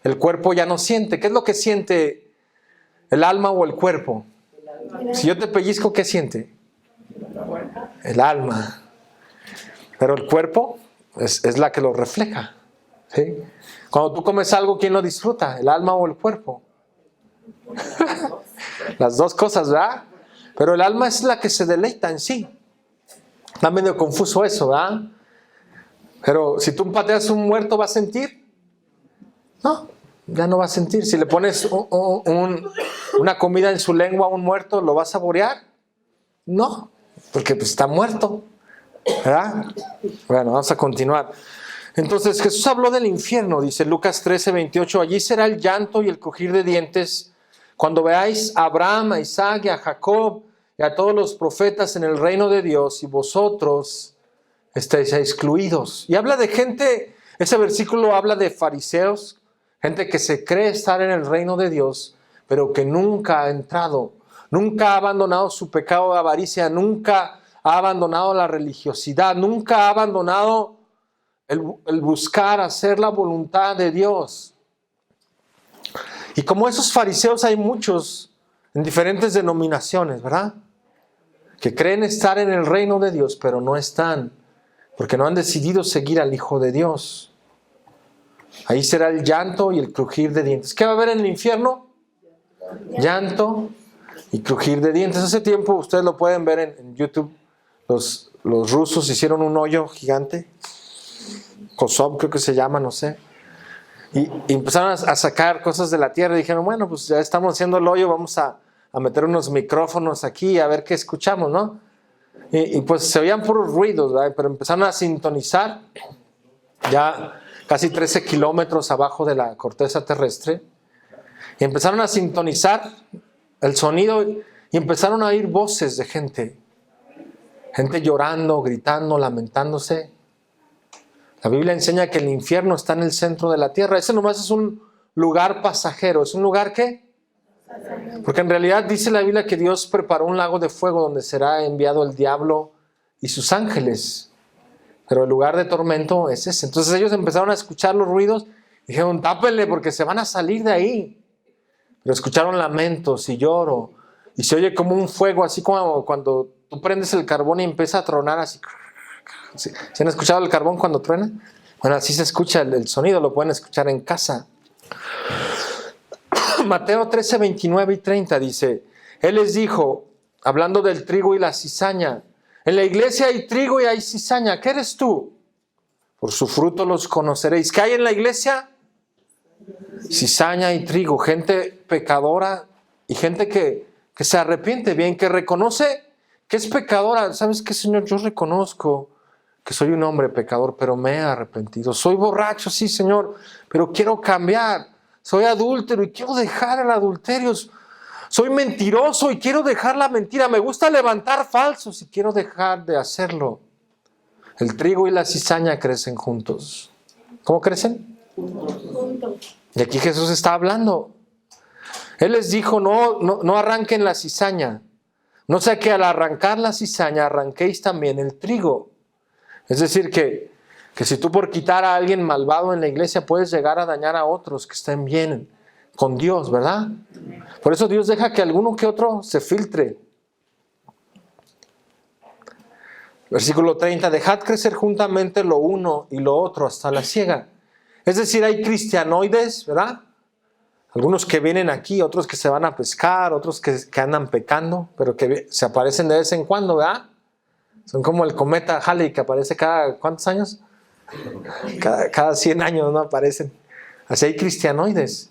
El cuerpo ya no siente. ¿Qué es lo que siente el alma o el cuerpo? Si yo te pellizco, ¿qué siente? El alma. Pero el cuerpo es la que lo refleja. ¿Sí? Cuando tú comes algo, ¿quién lo disfruta? ¿El alma o el cuerpo? Las dos cosas, ¿verdad? Pero el alma es la que se deleita en sí. Está medio confuso eso, ¿verdad? Pero si tú pateas un muerto, ¿va a sentir? No, ya no va a sentir. Si le pones una comida en su lengua a un muerto, ¿lo va a saborear? No, porque pues, está muerto, ¿verdad? Bueno, vamos a continuar. Entonces Jesús habló del infierno, dice Lucas 13:28, allí será el llanto y el crujir de dientes cuando veáis a Abraham, a Isaac y a Jacob y a todos los profetas en el reino de Dios y vosotros estáis excluidos. Y habla de gente, ese versículo habla de fariseos, gente que se cree estar en el reino de Dios, pero que nunca ha entrado, nunca ha abandonado su pecado de avaricia, nunca ha abandonado la religiosidad, nunca ha abandonado el buscar hacer la voluntad de Dios. Y como esos fariseos hay muchos en diferentes denominaciones, ¿verdad? Que creen estar en el reino de Dios, pero no están, porque no han decidido seguir al Hijo de Dios. Ahí será el llanto y el crujir de dientes. ¿Qué va a haber en el infierno? Llanto y crujir de dientes. Hace tiempo, ustedes lo pueden ver en YouTube, los rusos hicieron un hoyo gigante. Kosovo creo que se llama, no sé. Y empezaron a sacar cosas de la tierra y dijeron, bueno, pues ya estamos haciendo el hoyo, vamos a meter unos micrófonos aquí a ver qué escuchamos, ¿no? Y pues se oían puros ruidos, ¿verdad? Pero empezaron a sintonizar ya casi 13 kilómetros abajo de la corteza terrestre. Y empezaron a sintonizar el sonido y empezaron a oír voces de gente llorando, gritando, lamentándose. La Biblia enseña que el infierno está en el centro de la tierra. Ese nomás es un lugar pasajero. ¿Es un lugar qué? Porque en realidad dice la Biblia que Dios preparó un lago de fuego donde será enviado el diablo y sus ángeles. Pero el lugar de tormento es ese. Entonces ellos empezaron a escuchar los ruidos y dijeron, tápenle porque se van a salir de ahí. Pero escucharon lamentos y lloro. Y se oye como un fuego, así como cuando tú prendes el carbón y empieza a tronar así. ¿Sí han escuchado el carbón cuando truena? Bueno, así se escucha el sonido, lo pueden escuchar en casa. Mateo 13, 29 y 30 dice, Él les dijo, hablando del trigo y la cizaña, en la iglesia hay trigo y hay cizaña, ¿qué eres tú? Por su fruto los conoceréis. ¿Qué hay en la iglesia? Cizaña y trigo, gente pecadora y gente que se arrepiente bien, que reconoce que es pecadora. ¿Sabes qué, Señor? Yo reconozco que soy un hombre pecador, pero me he arrepentido. Soy borracho, sí, Señor, pero quiero cambiar. Soy adúltero y quiero dejar el adulterio. Soy mentiroso y quiero dejar la mentira. Me gusta levantar falsos y quiero dejar de hacerlo. El trigo y la cizaña crecen juntos. ¿Cómo crecen? Juntos. Y aquí Jesús está hablando. Él les dijo, no arranquen la cizaña. No sea que al arrancar la cizaña arranquéis también el trigo. Es decir, que si tú por quitar a alguien malvado en la iglesia puedes llegar a dañar a otros que estén bien con Dios, ¿verdad? Por eso Dios deja que alguno que otro se filtre. Versículo 30, dejad crecer juntamente lo uno y lo otro hasta la siega. Es decir, hay cristianoides, ¿verdad? Algunos que vienen aquí, otros que se van a pescar, otros que andan pecando, pero que se aparecen de vez en cuando, ¿verdad? Son como el cometa Halley que aparece cada, ¿cuántos años? Cada 100 años, ¿no? Aparecen. Así hay cristianoides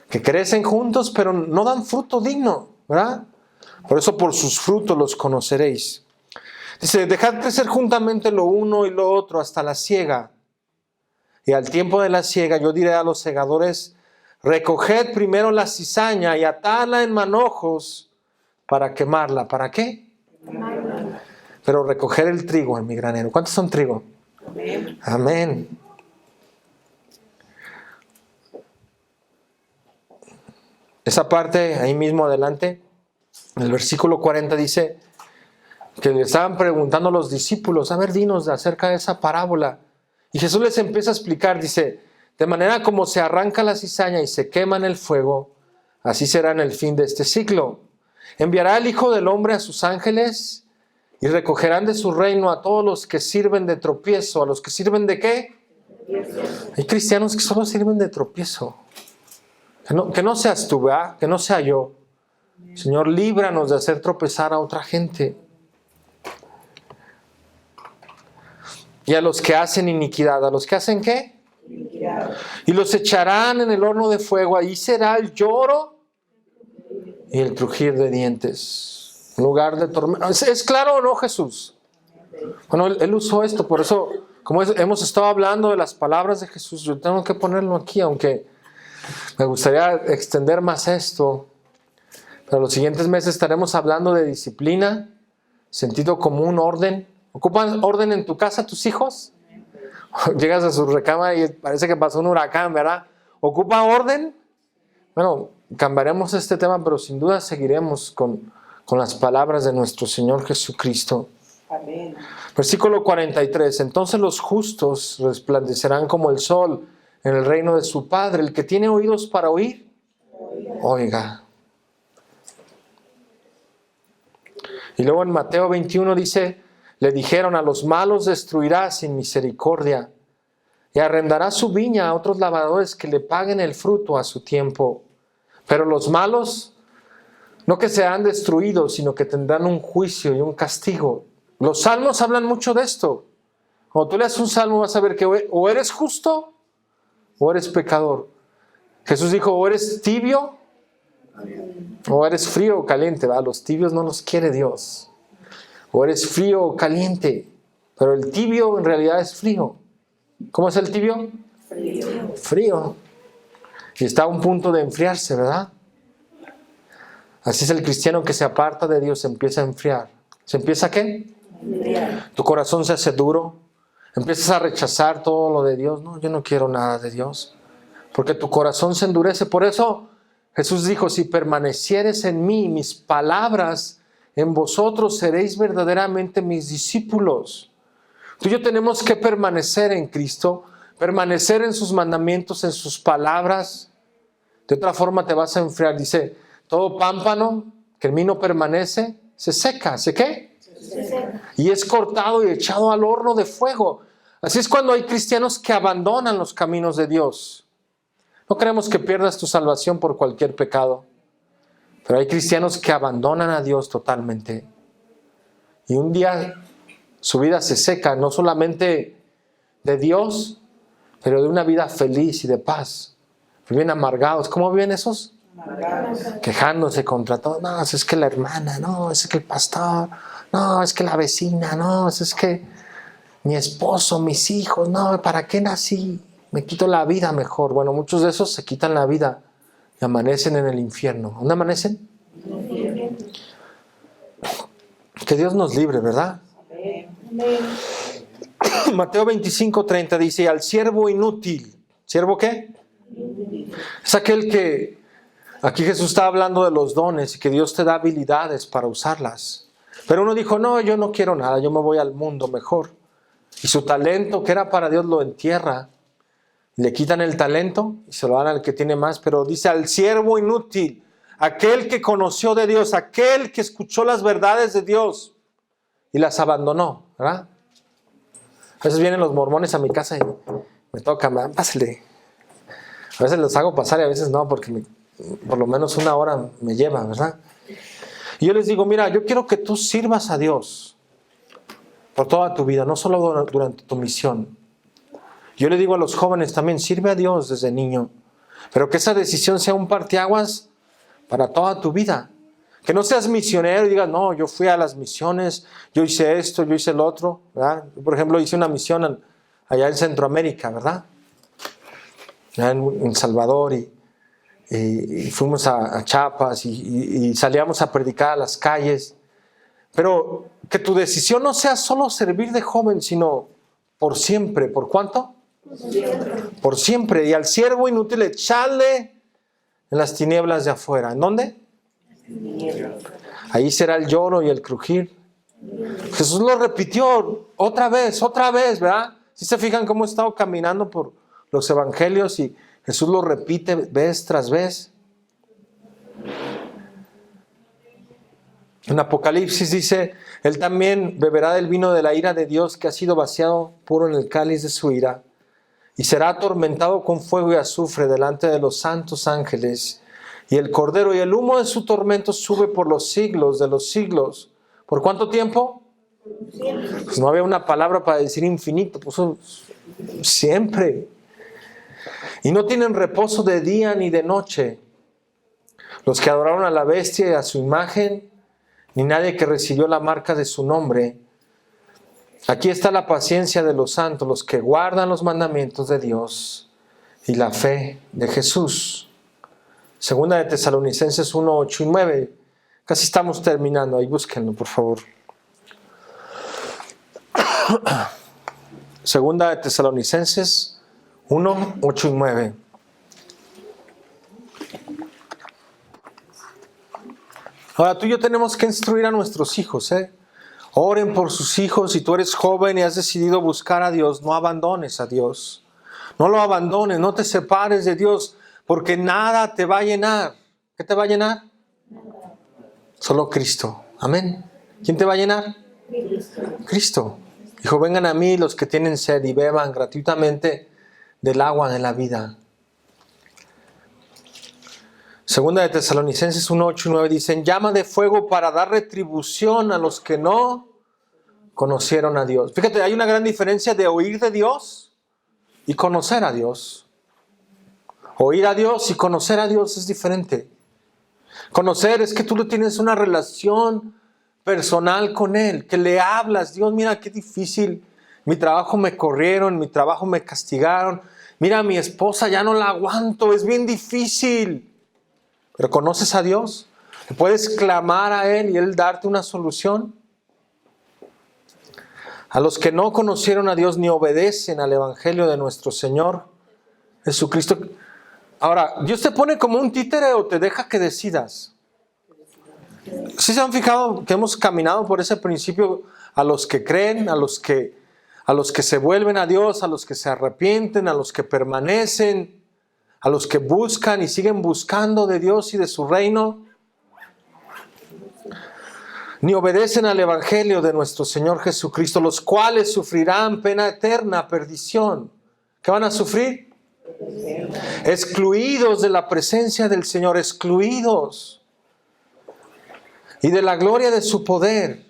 que crecen juntos, pero no dan fruto digno, ¿verdad? Por eso por sus frutos los conoceréis. Dice, dejad crecer juntamente lo uno y lo otro hasta la siega. Y al tiempo de la siega yo diré a los segadores, recoged primero la cizaña y atadla en manojos para quemarla. ¿Para qué? Quemarla. Pero recoger el trigo en mi granero. ¿Cuántos son trigo? Amén. Amén. Esa parte, ahí mismo adelante, el versículo 40 dice que le estaban preguntando a los discípulos, a ver, dinos acerca de esa parábola. Y Jesús les empieza a explicar, dice, de manera como se arranca la cizaña y se quema en el fuego, así será en el fin de este ciclo. Enviará el Hijo del Hombre a sus ángeles y recogerán de su reino a todos los que sirven de tropiezo. ¿A los que sirven de qué? Hay cristianos que solo sirven de tropiezo. Que no seas tú, ¿verdad? Que no sea yo. Señor, líbranos de hacer tropezar a otra gente. Y a los que hacen iniquidad. ¿A los que hacen qué? Iniquidad. Y los echarán en el horno de fuego. Ahí será el lloro y el crujir de dientes. En lugar de tormento. ¿Es claro o no, Jesús? Bueno, él usó esto. Por eso, como hemos estado hablando de las palabras de Jesús, yo tengo que ponerlo aquí, aunque me gustaría extender más esto. Pero los siguientes meses estaremos hablando de disciplina, sentido común, orden. ¿Ocupan orden en tu casa tus hijos? Llegas a su recámara y parece que pasó un huracán, ¿verdad? ¿Ocupa orden? Bueno, cambiaremos este tema, pero sin duda seguiremos con las palabras de nuestro Señor Jesucristo. Amén. Versículo 43. Entonces los justos resplandecerán como el sol en el reino de su Padre. El que tiene oídos para oír, oiga. Y luego en Mateo 21 dice, le dijeron, a los malos destruirá sin misericordia y arrendará su viña a otros labradores que le paguen el fruto a su tiempo. Pero los malos, no que sean destruidos, sino que tendrán un juicio y un castigo. Los salmos hablan mucho de esto. Cuando tú leas un salmo vas a ver que o eres justo o eres pecador. Jesús dijo, o eres tibio o eres frío o caliente. ¿Va? Los tibios no los quiere Dios. O eres frío o caliente. Pero el tibio en realidad es frío. ¿Cómo es el tibio? Frío. Frío. Y está a un punto de enfriarse, ¿verdad? Así es el cristiano que se aparta de Dios, se empieza a enfriar. ¿Se empieza a qué? Enfriar. Tu corazón se hace duro. Empiezas a rechazar todo lo de Dios. No, yo no quiero nada de Dios. Porque tu corazón se endurece. Por eso Jesús dijo, si permanecieres en mí, mis palabras en vosotros, seréis verdaderamente mis discípulos. Tú y yo tenemos que permanecer en Cristo, permanecer en sus mandamientos, en sus palabras. De otra forma te vas a enfriar. Dice, todo pámpano que en mí no permanece, se seca. ¿Se qué? Se seca. Y es cortado y echado al horno de fuego. Así es cuando hay cristianos que abandonan los caminos de Dios. No queremos que pierdas tu salvación por cualquier pecado. Pero hay cristianos que abandonan a Dios totalmente. Y un día su vida se seca, no solamente de Dios, pero de una vida feliz y de paz. Viven amargados. ¿Cómo viven esos? Amargados. Quejándose contra todo. No, es que la hermana, no, es que el pastor, no, es que la vecina, no, es que mi esposo, mis hijos, no, ¿para qué nací? Me quito la vida mejor. Bueno, muchos de esos se quitan la vida y amanecen en el infierno. ¿Dónde amanecen? Que Dios nos libre, ¿verdad? Mateo 25:30 dice, al siervo inútil. ¿Siervo qué? Es aquel que, aquí Jesús está hablando de los dones y que Dios te da habilidades para usarlas. Pero uno dijo, no, yo no quiero nada, yo me voy al mundo mejor. Y su talento que era para Dios lo entierra. Le quitan el talento y se lo dan al que tiene más. Pero dice al siervo inútil, aquel que conoció de Dios, aquel que escuchó las verdades de Dios y las abandonó, ¿verdad? A veces vienen los mormones a mi casa y me tocan, pásale. A veces los hago pasar y a veces no, porque por lo menos una hora me lleva, ¿verdad? Y yo les digo, mira, yo quiero que tú sirvas a Dios por toda tu vida, no solo durante tu misión. Yo le digo a los jóvenes también, sirve a Dios desde niño, pero que esa decisión sea un parteaguas para toda tu vida. Que no seas misionero y digas, no, yo fui a las misiones, yo hice esto, yo hice lo otro, ¿verdad? Yo, por ejemplo, hice una misión allá en Centroamérica, ¿verdad? Allá en Salvador y fuimos a Chiapas y salíamos a predicar a las calles. Pero que tu decisión no sea solo servir de joven, sino por siempre. ¿Por cuánto? Por siempre. Y al siervo inútil echarle en las tinieblas de afuera. ¿En dónde? Ahí será el lloro y el crujir. Jesús lo repitió otra vez, ¿verdad? Si se fijan cómo he estado caminando por los evangelios y Jesús lo repite vez tras vez. En Apocalipsis dice, Él también beberá del vino de la ira de Dios que ha sido vaciado puro en el cáliz de su ira. y será atormentado con fuego y azufre delante de los santos ángeles. Y el Cordero y el humo de su tormento sube por los siglos de los siglos. ¿Por cuánto tiempo? Pues no había una palabra para decir infinito, puso siempre. Y no tienen reposo de día ni de noche los que adoraron a la bestia y a su imagen, ni nadie que recibió la marca de su nombre. Aquí está la paciencia de los santos, los que guardan los mandamientos de Dios y la fe de Jesús. Segunda de Tesalonicenses 1, 8 y 9. Casi estamos terminando, ahí búsquenlo, por favor. Segunda de Tesalonicenses 1, 8 y 9. Ahora tú y yo tenemos que instruir a nuestros hijos, Oren por sus hijos. Si tú eres joven y has decidido buscar a Dios, no abandones a Dios. No lo abandones, no te separes de Dios, porque nada te va a llenar. ¿Qué te va a llenar? Solo Cristo. Amén. ¿Quién te va a llenar? Cristo. Dijo, vengan a mí los que tienen sed y beban gratuitamente del agua de la vida. Segunda de Tesalonicenses 1, 8 y 9 dicen, llama de fuego para dar retribución a los que no conocieron a Dios. Fíjate, hay una gran diferencia de oír de Dios y conocer a Dios. Oír a Dios y conocer a Dios es diferente. Conocer es que tú tienes una relación personal con Él, que le hablas. Dios, mira qué difícil. Mi trabajo me corrieron, mi trabajo me castigaron. Mira, mi esposa ya no la aguanto, es bien difícil. Pero ¿conoces a Dios? ¿Puedes clamar a Él y Él darte una solución? A los que no conocieron a Dios ni obedecen al Evangelio de nuestro Señor Jesucristo. Ahora, ¿Dios te pone como un títere o te deja que decidas? ¿Sí se han fijado que hemos caminado por ese principio? A los que creen, a los que se vuelven a Dios, a los que se arrepienten, a los que permanecen, a los que buscan y siguen buscando de Dios y de su reino, ni obedecen al Evangelio de nuestro Señor Jesucristo, los cuales sufrirán pena eterna, perdición. ¿Qué van a sufrir? Excluidos de la presencia del Señor, excluidos. Y de la gloria de su poder.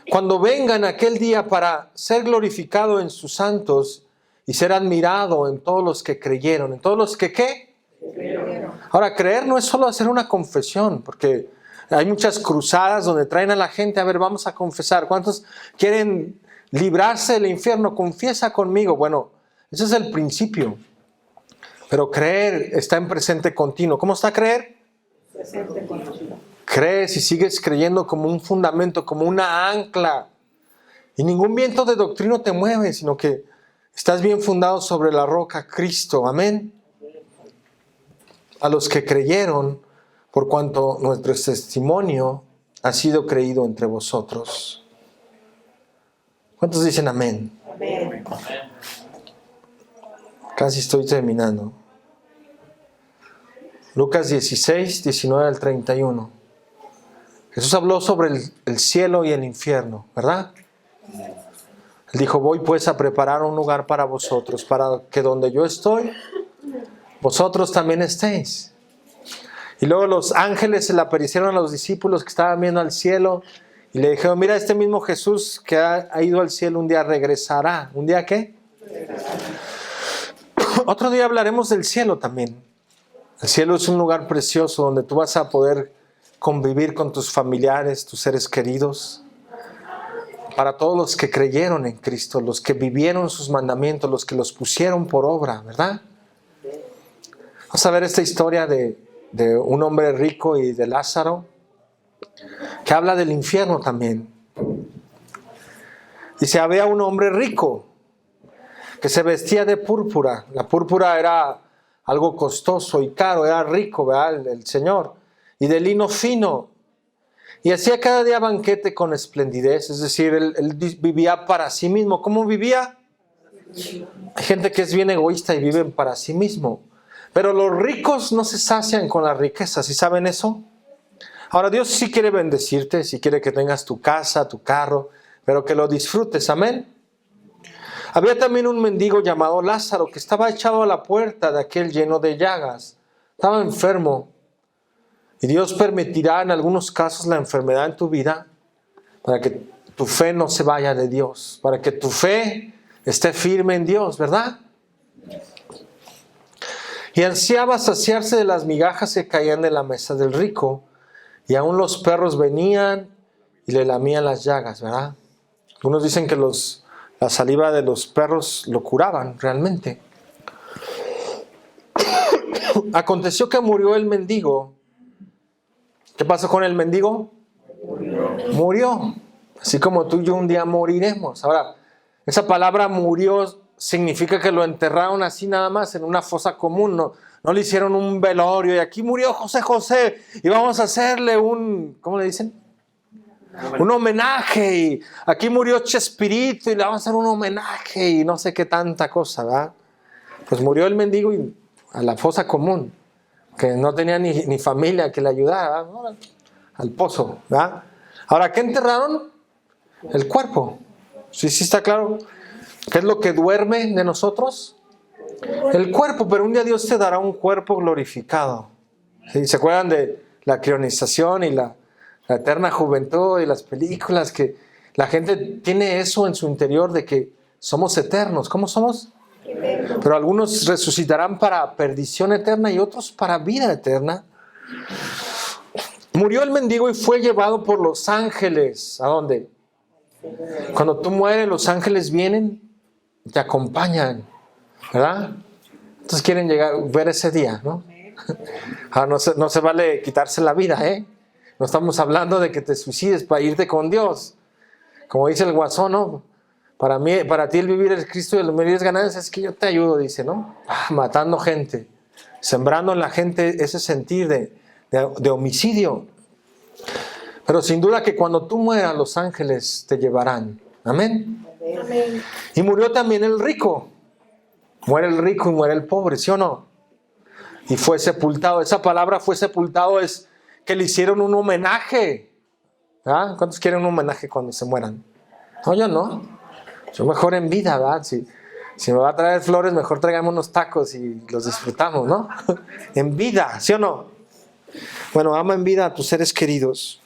Cuando vengan aquel día para ser glorificado en sus santos y ser admirado en todos los que creyeron. ¿En todos los que qué? Creyeron. Ahora, creer no es solo hacer una confesión, porque hay muchas cruzadas donde traen a la gente, a ver, vamos a confesar. ¿Cuántos quieren librarse del infierno? Confiesa conmigo. Bueno, ese es el principio. Pero creer está en presente continuo. ¿Cómo está creer? Presente continuo. Crees y sigues creyendo como un fundamento, como una ancla. Y ningún viento de doctrina te mueve, sino que estás bien fundado sobre la roca, Cristo. Amén. A los que creyeron, por cuanto nuestro testimonio ha sido creído entre vosotros. ¿Cuántos dicen amén? Amén. Casi estoy terminando. Lucas 16, 19 al 31. Jesús habló sobre el cielo y el infierno, ¿verdad? Él dijo, voy pues a preparar un lugar para vosotros, para que donde yo estoy, vosotros también estéis. Y luego los ángeles se le aparecieron a los discípulos que estaban viendo al cielo y le dijeron, mira, este mismo Jesús que ha ido al cielo un día regresará. ¿Un día qué? Otro día hablaremos del cielo también. El cielo es un lugar precioso donde tú vas a poder convivir con tus familiares, tus seres queridos. Para todos los que creyeron en Cristo, los que vivieron sus mandamientos, los que los pusieron por obra, ¿verdad? Vamos a ver esta historia de un hombre rico y de Lázaro, que habla del infierno también. Dice, había un hombre rico que se vestía de púrpura. La púrpura era algo costoso y caro, era rico, ¿verdad? El Señor. Y de lino fino. Y hacía cada día banquete con esplendidez, es decir, él vivía para sí mismo. ¿Cómo vivía? Hay gente que es bien egoísta y vive para sí mismo. Pero los ricos no se sacian con las riquezas, ¿sí saben eso? Ahora, Dios sí quiere bendecirte, sí quiere que tengas tu casa, tu carro, pero que lo disfrutes, amén. Había también un mendigo llamado Lázaro que estaba echado a la puerta de aquel lleno de llagas. Estaba enfermo. Y Dios permitirá en algunos casos la enfermedad en tu vida para que tu fe no se vaya de Dios, para que tu fe esté firme en Dios, ¿verdad? Y ansiaba saciarse de las migajas que caían de la mesa del rico, y aún los perros venían y le lamían las llagas, ¿verdad? Algunos dicen que la saliva de los perros lo curaban realmente. Aconteció que murió el mendigo. ¿Qué pasó con el mendigo? Murió. Así como tú y yo un día moriremos. Ahora, esa palabra murió significa que lo enterraron así nada más en una fosa común. No le hicieron un velorio y aquí murió José y vamos a hacerle ¿cómo le dicen? Un homenaje. Y aquí murió Chespirito y le vamos a hacer un homenaje y no sé qué tanta cosa, ¿verdad? Pues murió el mendigo y a la fosa común, que no tenía ni familia que le ayudara, ¿no? Al pozo, ¿verdad? Ahora, ¿qué enterraron? El cuerpo. Sí está claro. ¿Qué es lo que duerme de nosotros? El cuerpo, pero un día Dios te dará un cuerpo glorificado. ¿Sí? ¿Se acuerdan de la crionización y la eterna juventud y las películas? Que la gente tiene eso en su interior de que somos eternos. ¿Cómo somos? Pero algunos resucitarán para perdición eterna y otros para vida eterna. Murió el mendigo y fue llevado por los ángeles. ¿A dónde? Cuando tú mueres, los ángeles vienen y te acompañan, ¿verdad? Entonces quieren ver ese día, ¿no? Ahora no se vale quitarse la vida, ¿eh? No estamos hablando de que te suicides para irte con Dios. Como dice el Guasón, ¿no? Para ti el vivir es Cristo y el morir es ganancia, es que yo te ayudo, dice, ¿no? Matando gente, sembrando en la gente ese sentir de homicidio. Pero sin duda que cuando tú mueras, los ángeles te llevarán. Amén. Amén. Y murió también el rico. Muere el rico y muere el pobre, ¿sí o no? Y fue sepultado. Esa palabra fue sepultado es que le hicieron un homenaje. ¿Ah? ¿Cuántos quieren un homenaje cuando se mueran? No, yo no. Yo mejor en vida, ¿verdad? Si me va a traer flores, mejor traigamos unos tacos y los disfrutamos, ¿no? En vida, ¿sí o no? Bueno, ama en vida a tus seres queridos.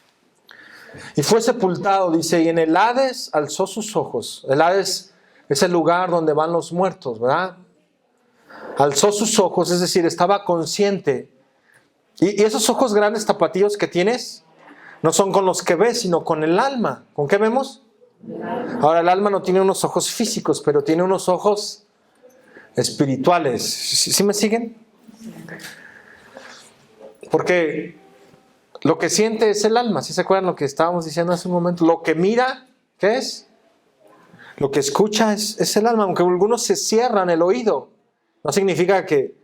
Y fue sepultado, dice, y en el Hades alzó sus ojos. El Hades es el lugar donde van los muertos, ¿verdad? Alzó sus ojos, es decir, estaba consciente. Y esos ojos grandes tapatíos que tienes, no son con los que ves, sino con el alma. ¿Con qué vemos? Ahora, el alma no tiene unos ojos físicos, pero tiene unos ojos espirituales. ¿Sí me siguen? Porque lo que siente es el alma. ¿Sí se acuerdan lo que estábamos diciendo hace un momento? Lo que mira, ¿qué es? Lo que escucha es el alma. Aunque algunos se cierran el oído, no significa que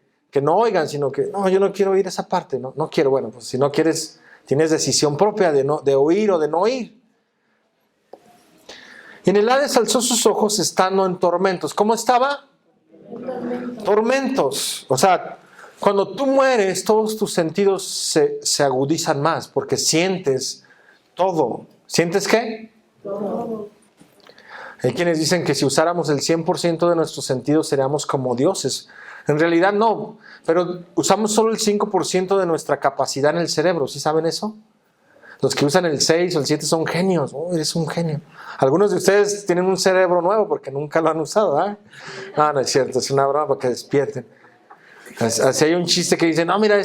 no oigan, sino que, no, yo no quiero oír esa parte. No quiero. Bueno, pues si no quieres, tienes decisión propia de oír o de no oír. Y en el Hades alzó sus ojos estando en tormentos. ¿Cómo estaba? Tormentos. O sea, cuando tú mueres, todos tus sentidos se agudizan más porque sientes todo. ¿Sientes qué? Todo. Hay quienes dicen que si usáramos el 100% de nuestros sentidos seríamos como dioses. En realidad no, pero usamos solo el 5% de nuestra capacidad en el cerebro. ¿Sí saben eso? Los que usan el 6 o el 7 son genios. Oh, eres un genio. Algunos de ustedes tienen un cerebro nuevo porque nunca lo han usado, ¿eh? No es cierto, es una broma para que despierten. Así hay un chiste que dice, no, mira,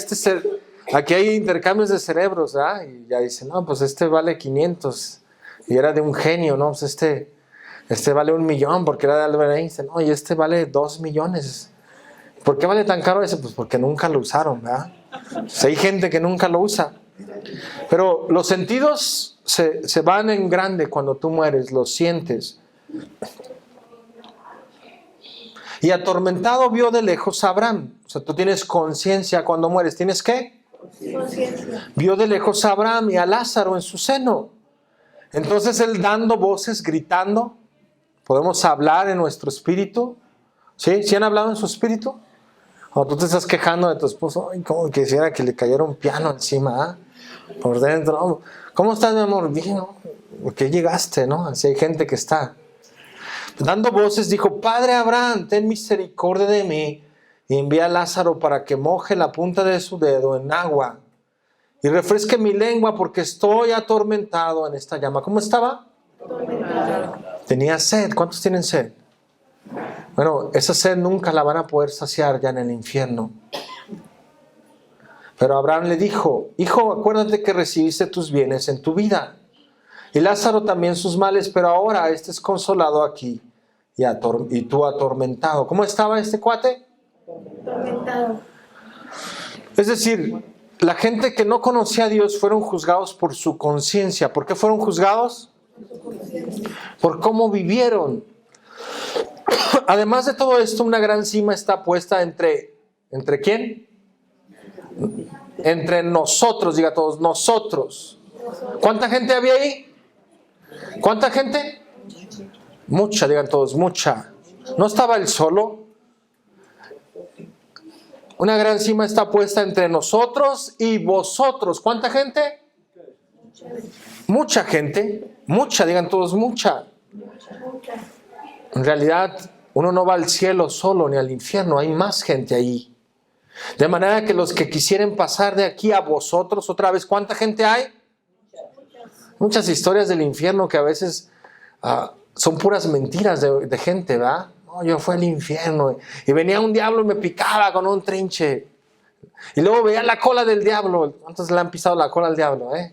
aquí hay intercambios de cerebros, ¿ah? Y ya dicen, no, pues este vale 500. Y era de un genio, ¿no? Pues este vale 1,000,000 porque era de Albert Einstein. No, y este vale 2 millones. ¿Por qué vale tan caro ese? Pues porque nunca lo usaron, ¿verdad? Pues hay gente que nunca lo usa. Pero los sentidos se van en grande cuando tú mueres, los sientes. Y atormentado vio de lejos a Abraham. O sea, tú tienes conciencia cuando mueres. ¿Tienes qué? Conciencia. Vio de lejos a Abraham y a Lázaro en su seno. Entonces él dando voces, gritando. ¿Podemos hablar en nuestro espíritu? ¿Sí? ¿Sí han hablado en su espíritu? O tú te estás quejando de tu esposo. Ay, como quisiera que le cayera un piano encima, ¿eh? Por dentro. ¿Cómo estás, mi amor? Bien, ¿no? ¿Por qué llegaste, no? Así hay gente que está. Dando voces dijo, Padre Abraham, ten misericordia de mí y envía a Lázaro para que moje la punta de su dedo en agua y refresque mi lengua porque estoy atormentado en esta llama. ¿Cómo estaba? Atormentado. Tenía sed. ¿Cuántos tienen sed? Bueno, esa sed nunca la van a poder saciar ya en el infierno. Pero Abraham le dijo, hijo, acuérdate que recibiste tus bienes en tu vida y Lázaro también sus males, pero ahora este es consolado aquí y tú atormentado. ¿Cómo estaba este cuate? Atormentado. Es decir, la gente que no conocía a Dios fueron juzgados por su conciencia. ¿Por qué fueron juzgados? Por cómo vivieron. Además de todo esto, una gran cima está puesta ¿entre quién? Entre nosotros, diga todos, nosotros. ¿Cuánta gente había ahí? ¿Cuánta gente? Mucha, digan todos, mucha. ¿No estaba él solo? Una gran cima está puesta entre nosotros y vosotros. ¿Cuánta gente? Mucha gente. Mucha, digan todos, mucha. En realidad, uno no va al cielo solo ni al infierno, hay más gente ahí. De manera que los que quisieren pasar de aquí a vosotros, otra vez, ¿cuánta gente hay? Muchas historias del infierno que a veces son puras mentiras de gente, ¿verdad? No, yo fui al infierno y venía un diablo y me picaba con un trinche. Y luego veía la cola del diablo. ¿Cuántos le han pisado la cola al diablo? El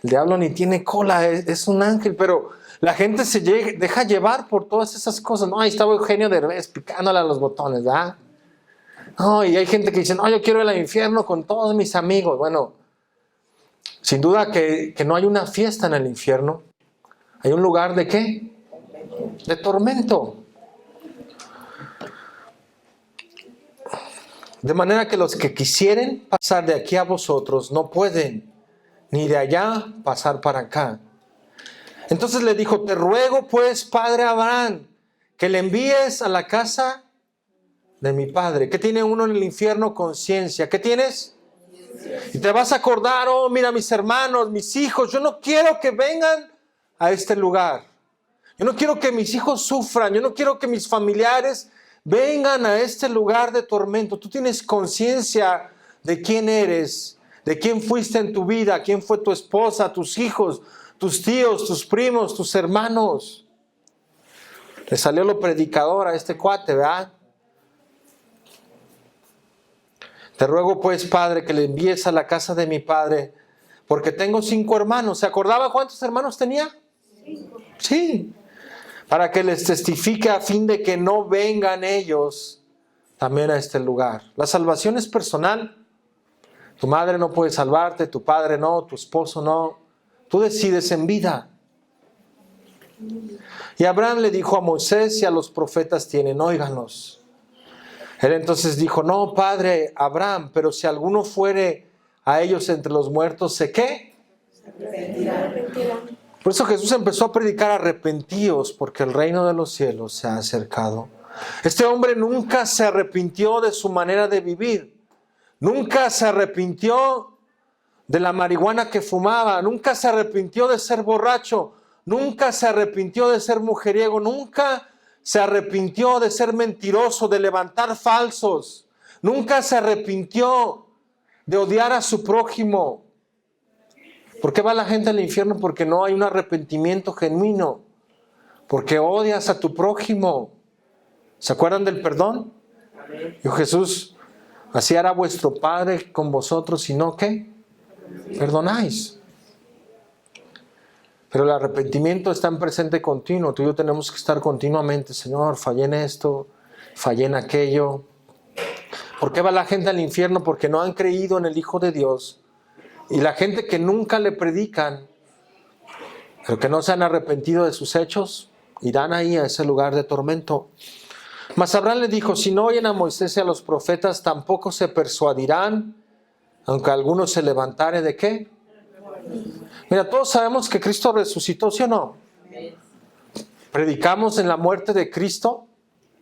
diablo ni tiene cola, es un ángel, pero la gente se deja llevar por todas esas cosas. No, ahí estaba Eugenio Derbez picándole a los botones, ¿verdad? No, y hay gente que dice, no, yo quiero ir al infierno con todos mis amigos. Bueno, sin duda que no hay una fiesta en el infierno. Hay un lugar ¿de qué? De tormento. De manera que los que quisieren pasar de aquí a vosotros no pueden, ni de allá pasar para acá. Entonces le dijo, te ruego pues, padre Abraham, que le envíes a la casa de mi padre. ¿Qué tiene uno en el infierno? Conciencia. ¿Qué tienes? Y te vas a acordar, oh, mira, mis hermanos, mis hijos, yo no quiero que vengan a este lugar. Yo no quiero que mis hijos sufran, yo no quiero que mis familiares vengan a este lugar de tormento. Tú tienes conciencia de quién eres, de quién fuiste en tu vida, quién fue tu esposa, tus hijos, tus tíos, tus primos, tus hermanos. Le salió lo predicador a este cuate, ¿verdad? Te ruego pues, Padre, que le envíes a la casa de mi padre, porque tengo 5 hermanos. ¿Se acordaba cuántos hermanos tenía? 5. Sí. Para que les testifique a fin de que no vengan ellos también a este lugar. La salvación es personal. Tu madre no puede salvarte, tu padre no, tu esposo no. Tú decides en vida. Y Abraham le dijo a Moisés y a los profetas tienen, óiganlos. Él entonces dijo, no, padre Abraham, pero si alguno fuere a ellos entre los muertos, ¿se qué? Se arrepentirán. Por eso Jesús empezó a predicar arrepentíos, porque el reino de los cielos se ha acercado. Este hombre nunca se arrepintió de su manera de vivir. Nunca se arrepintió de la marihuana que fumaba. Nunca se arrepintió de ser borracho. Nunca se arrepintió de ser mujeriego. Nunca se arrepintió de ser mentiroso, de levantar falsos. Nunca se arrepintió de odiar a su prójimo. ¿Por qué va la gente al infierno? Porque no hay un arrepentimiento genuino. Porque odias a tu prójimo. ¿Se acuerdan del perdón? Dijo Jesús, así hará vuestro Padre con vosotros, si no, ¿qué? Perdonáis. Pero el arrepentimiento está en presente continuo. Tú y yo tenemos que estar continuamente, Señor, fallé en esto, fallé en aquello. ¿Por qué va la gente al infierno? Porque no han creído en el Hijo de Dios. Y la gente que nunca le predican, pero que no se han arrepentido de sus hechos, irán ahí a ese lugar de tormento. Mas Abraham le dijo, si no oyen a Moisés y a los profetas, tampoco se persuadirán, aunque alguno se levantare, ¿de qué? Mira, todos sabemos que Cristo resucitó, ¿sí o no? Predicamos en la muerte de Cristo,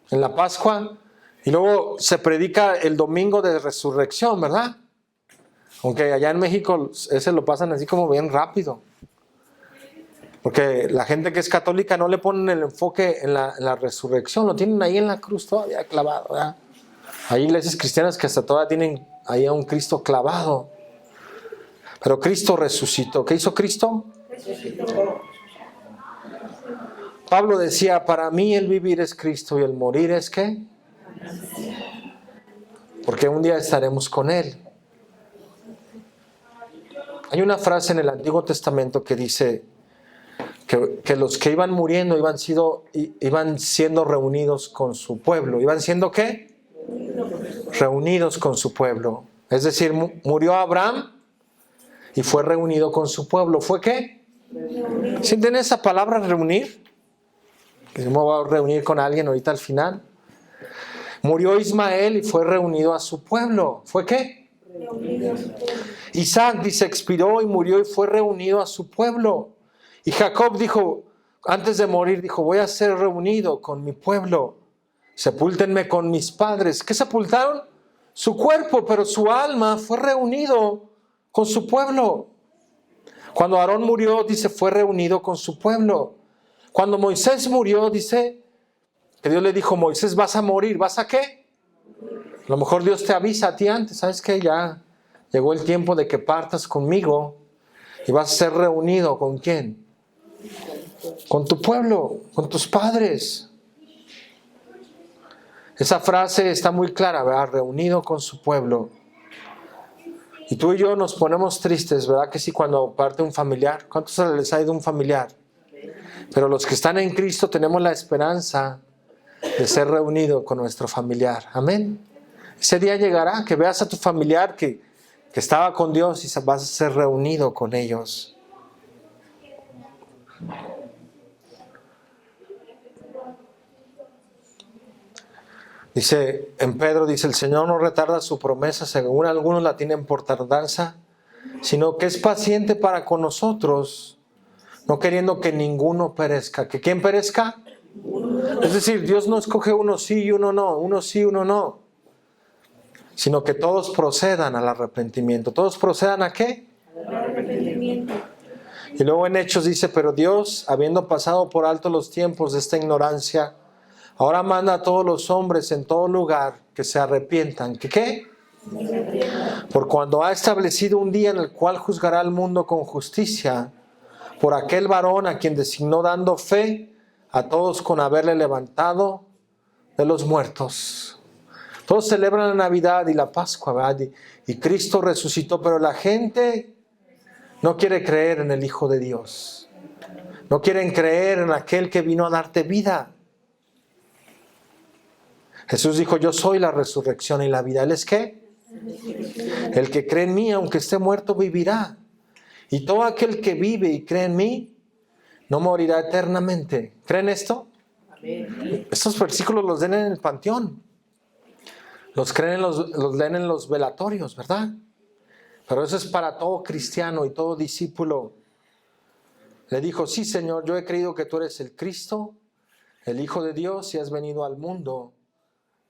en la Pascua, y luego se predica el domingo de resurrección, ¿verdad? Aunque allá en México ese lo pasan así como bien rápido. Porque la gente que es católica no le ponen el enfoque en la resurrección, lo tienen ahí en la cruz todavía clavado, ¿verdad? Hay iglesias cristianas que hasta todavía tienen ahí a un Cristo clavado. Pero Cristo resucitó. ¿Qué hizo Cristo? Resucitó. Pablo decía, para mí el vivir es Cristo y el morir es ¿qué? Porque un día estaremos con Él. Hay una frase en el Antiguo Testamento que dice que los que iban muriendo iban siendo reunidos con su pueblo. ¿Iban siendo qué? Reunidos con su pueblo. Es decir, murió Abraham y fue reunido con su pueblo. ¿Fue qué? ¿Sienten esa palabra reunir? Que yo me voy a reunir con alguien ahorita al final. Murió Ismael y fue reunido a su pueblo. ¿Fue qué? Isaac dice expiró y murió y fue reunido a su pueblo. Y Jacob dijo, antes de morir, dijo, voy a ser reunido con mi pueblo. Sepúltenme con mis padres. ¿Qué sepultaron? Su cuerpo, pero su alma fue reunido con su pueblo. Cuando Aarón murió, dice, fue reunido con su pueblo. Cuando Moisés murió, dice, que Dios le dijo, Moisés, vas a morir. ¿Vas a qué? A lo mejor Dios te avisa a ti antes. ¿Sabes qué? Ya llegó el tiempo de que partas conmigo y vas a ser reunido. ¿Con quién? Con tu pueblo, con tus padres. Esa frase está muy clara, ¿verdad? Reunido con su pueblo. Y tú y yo nos ponemos tristes, ¿verdad? Que sí, cuando parte un familiar. ¿Cuántos les ha ido un familiar? Pero los que están en Cristo tenemos la esperanza de ser reunidos con nuestro familiar. Amén. Ese día llegará que veas a tu familiar que estaba con Dios y vas a ser reunido con ellos. Dice, en Pedro dice, el Señor no retarda su promesa, según algunos la tienen por tardanza, sino que es paciente para con nosotros, no queriendo que ninguno perezca. ¿Que quién perezca? Es decir, Dios no escoge uno sí y uno no, uno sí, uno no, sino que todos procedan al arrepentimiento. ¿Todos procedan a qué? Al arrepentimiento. Y luego en Hechos dice, pero Dios, habiendo pasado por alto los tiempos de esta ignorancia, ahora manda a todos los hombres en todo lugar que se arrepientan. ¿Que qué? Por cuando ha establecido un día en el cual juzgará al mundo con justicia, por aquel varón a quien designó dando fe a todos con haberle levantado de los muertos. Todos celebran la Navidad y la Pascua, ¿verdad? Y Cristo resucitó, pero la gente no quiere creer en el Hijo de Dios. No quieren creer en aquel que vino a darte vida. Jesús dijo, yo soy la resurrección y la vida. ¿Él es qué? El que cree en mí, aunque esté muerto, vivirá. Y todo aquel que vive y cree en mí, no morirá eternamente. ¿Creen esto? Amén. Estos versículos los leen en el panteón. Los leen en los velatorios, ¿verdad? Pero eso es para todo cristiano y todo discípulo. Le dijo, sí, Señor, yo he creído que tú eres el Cristo, el Hijo de Dios, y has venido al mundo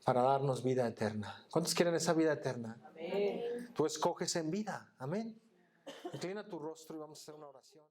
para darnos vida eterna. ¿Cuántos quieren esa vida eterna? Amén. Tú escoges en vida. Amén. Inclina tu rostro y vamos a hacer una oración.